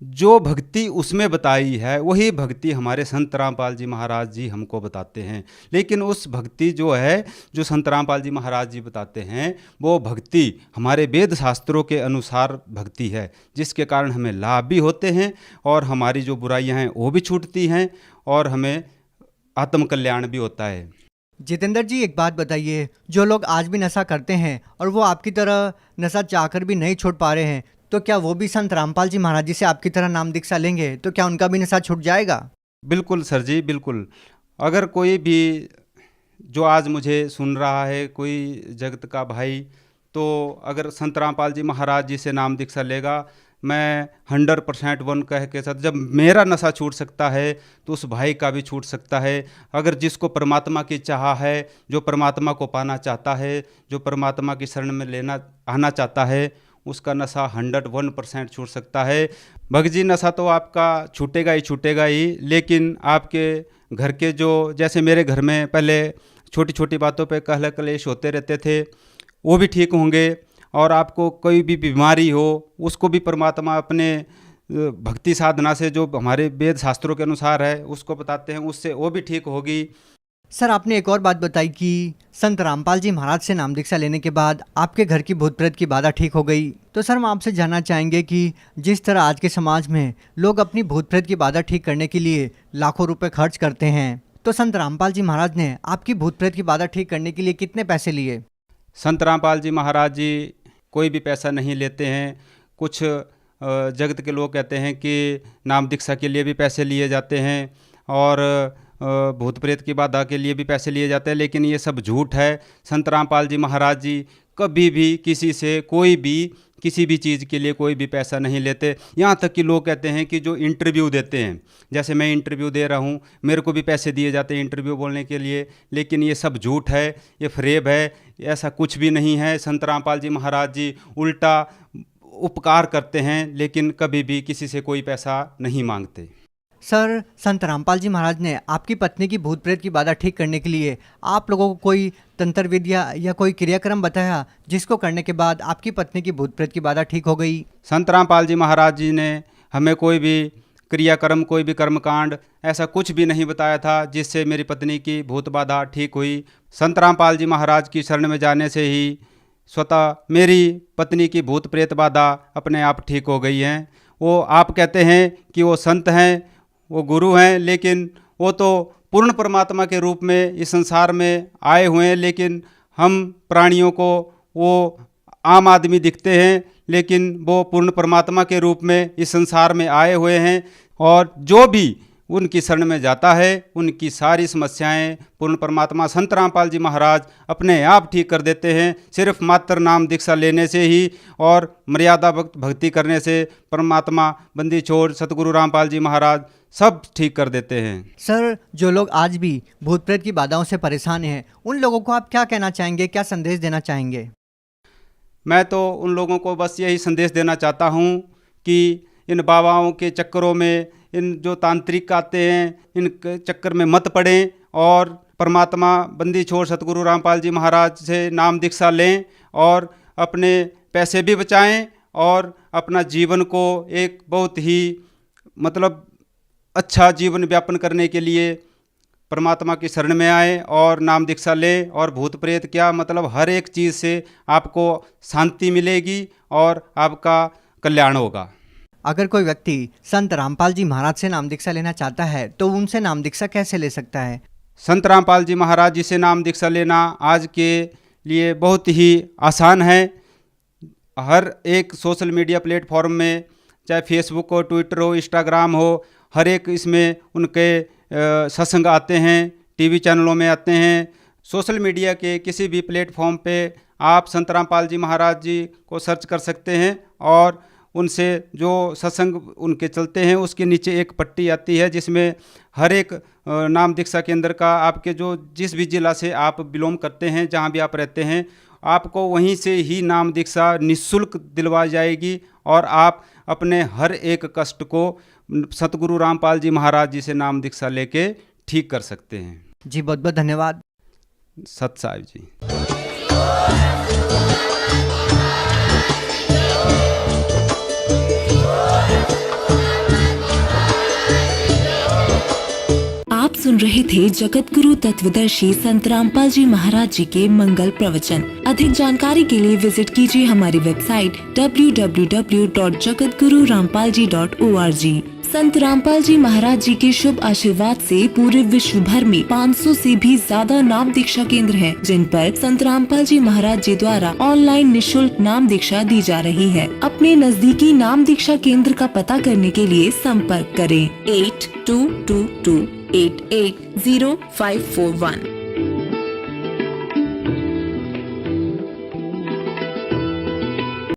जो भक्ति उसमें बताई है वही भक्ति हमारे संत रामपाल जी महाराज जी हमको बताते हैं। लेकिन उस भक्ति जो है, जो संत रामपाल जी महाराज जी बताते हैं, वो भक्ति हमारे वेद शास्त्रों के अनुसार भक्ति है, जिसके कारण हमें लाभ भी होते हैं और हमारी जो बुराइयां हैं वो भी छूटती हैं और हमें आत्म कल्याण भी होता है। जितेंद्र जी, एक बात बताइए, जो लोग आज भी नशा करते हैं और वो आपकी तरह नशा चाहकर भी नहीं छोड़ पा रहे हैं, तो क्या वो भी संत रामपाल जी महाराज जी से आपकी तरह नाम दीक्षा लेंगे तो क्या उनका भी नशा छूट जाएगा? बिल्कुल सर जी, बिल्कुल। अगर कोई भी जो आज मुझे सुन रहा है, कोई जगत का भाई, तो अगर संत रामपाल जी महाराज जी से नाम दीक्षा लेगा, मैं 100% वन कह के साथ, जब मेरा नशा छूट सकता है तो उस भाई का भी छूट सकता है। अगर जिसको परमात्मा की चाह है, जो परमात्मा को पाना चाहता है, जो परमात्मा की शरण में लेना आना चाहता है, उसका नशा 101% छूट सकता है। भगत जी, नशा तो आपका छूटेगा ही, लेकिन आपके घर के जो, जैसे मेरे घर में पहले छोटी छोटी बातों पे कहला कलेश होते रहते थे, वो भी ठीक होंगे। और आपको कोई भी बीमारी हो, उसको भी परमात्मा अपने भक्ति साधना से, जो हमारे वेद शास्त्रों के अनुसार है, उसको बताते हैं, उससे वो भी ठीक होगी। सर, आपने एक और बात बताई कि संत रामपाल जी महाराज से नाम दीक्षा लेने के बाद आपके घर की भूत प्रेत की बाधा ठीक हो गई। तो सर, हम आपसे जानना चाहेंगे कि जिस तरह आज के समाज में लोग अपनी भूत प्रेत की बाधा ठीक करने के लिए लाखों रुपए खर्च करते हैं, तो संत रामपाल जी महाराज ने आपकी भूत प्रेत की बाधा ठीक करने के लिए कितने पैसे लिए? संत रामपाल जी महाराज जी कोई भी पैसा नहीं लेते हैं। कुछ जगत के लोग कहते हैं कि नाम दीक्षा के लिए भी पैसे लिए जाते हैं और भूत प्रेत की बाधा के लिए भी पैसे लिए जाते हैं, लेकिन ये सब झूठ है। संत रामपाल जी महाराज जी कभी भी किसी से कोई भी किसी भी चीज़ के लिए कोई भी पैसा नहीं लेते। यहाँ तक कि लोग कहते हैं कि जो इंटरव्यू देते हैं, जैसे मैं इंटरव्यू दे रहा हूँ, मेरे को भी पैसे दिए जाते हैं इंटरव्यू बोलने के लिए, लेकिन ये सब झूठ है, ये फरेब है, ऐसा कुछ भी नहीं है। संत रामपाल जी महाराज जी उल्टा उपकार करते हैं, लेकिन कभी भी किसी से कोई पैसा नहीं मांगते। सर, संत रामपाल जी महाराज ने आपकी पत्नी की भूत प्रेत की बाधा ठीक करने के लिए आप लोगों को कोई तंत्र विद्या या कोई क्रियाक्रम बताया, जिसको करने के बाद आपकी पत्नी की भूत प्रेत की बाधा ठीक हो गई? संत रामपाल जी महाराज जी ने हमें कोई भी क्रियाक्रम, कोई भी कर्मकांड ऐसा कुछ भी नहीं बताया था जिससे मेरी पत्नी की भूत बाधा ठीक हुई। संत रामपाल जी महाराज की शरण में जाने से ही स्वतः मेरी पत्नी की भूत प्रेत बाधा अपने आप ठीक हो गई है। वो आप कहते हैं कि वो संत हैं, वो गुरु हैं, लेकिन वो तो पूर्ण परमात्मा के रूप में इस संसार में आए हुए हैं, लेकिन हम प्राणियों को वो आम आदमी दिखते हैं, लेकिन वो पूर्ण परमात्मा के रूप में इस संसार में आए हुए हैं। और जो भी उनकी शरण में जाता है, उनकी सारी समस्याएं पूर्ण परमात्मा संत रामपाल जी महाराज अपने आप ठीक कर देते हैं। सिर्फ मात्र नाम दीक्षा लेने से ही और मर्यादा भक्ति करने से परमात्मा बंदी छोड़ सतगुरु रामपाल जी महाराज सब ठीक कर देते हैं। सर, जो लोग आज भी भूत प्रेत की बाधाओं से परेशान हैं, उन लोगों को आप क्या कहना चाहेंगे, क्या संदेश देना चाहेंगे? मैं तो उन लोगों को बस यही संदेश देना चाहता हूँ कि इन बाबाओं के चक्करों में, इन जो तांत्रिक आते हैं, इन चक्कर में मत पड़ें और परमात्मा बंदी छोड़ सतगुरु रामपाल जी महाराज से नाम दीक्षा लें और अपने पैसे भी बचाएं और अपना जीवन को एक बहुत ही मतलब अच्छा जीवन व्यापन करने के लिए परमात्मा की शरण में आए और नाम दीक्षा लें। और भूत प्रेत क्या मतलब हर एक चीज़ से आपको शांति मिलेगी और आपका कल्याण होगा। अगर कोई व्यक्ति संत रामपाल जी महाराज से नाम दीक्षा लेना चाहता है तो उनसे नाम दीक्षा कैसे ले सकता है? संत रामपाल जी महाराज जी से नाम दीक्षा लेना आज के लिए बहुत ही आसान है। हर एक सोशल मीडिया प्लेटफॉर्म में, चाहे फेसबुक हो, ट्विटर हो, इंस्टाग्राम हो, हर एक इसमें उनके सत्संग आते हैं, टीवी चैनलों में आते हैं। सोशल मीडिया के किसी भी प्लेटफॉर्म पे आप संत रामपाल जी महाराज जी को सर्च कर सकते हैं और उनसे जो सत्संग उनके चलते हैं उसके नीचे एक पट्टी आती है जिसमें हर एक नाम दीक्षा केंद्र का आपके जो जिस भी जिला से आप बिलोंग करते हैं, जहाँ भी आप रहते हैं, आपको वहीं से ही नाम दीक्षा निःशुल्क दिलवाई जाएगी और आप अपने हर एक कष्ट को सतगुरु रामपाल जी महाराज जी से नाम दीक्षा लेके ठीक कर सकते हैं। जी, बहुत बहुत धन्यवाद सत साहिब जी। आप सुन रहे थे जगत गुरु तत्वदर्शी संत रामपाल जी महाराज जी के मंगल प्रवचन। अधिक जानकारी के लिए विजिट कीजिए हमारी वेबसाइट www.jagatgururampalji.org। संत रामपाल जी महाराज जी के शुभ आशीर्वाद से पूरे विश्व भर में 500 से भी ज्यादा नाम दीक्षा केंद्र हैं, जिन पर संत रामपाल जी महाराज जी द्वारा ऑनलाइन निःशुल्क नाम दीक्षा दी जा रही है। अपने नजदीकी नाम दीक्षा केंद्र का पता करने के लिए संपर्क करें 8222880541।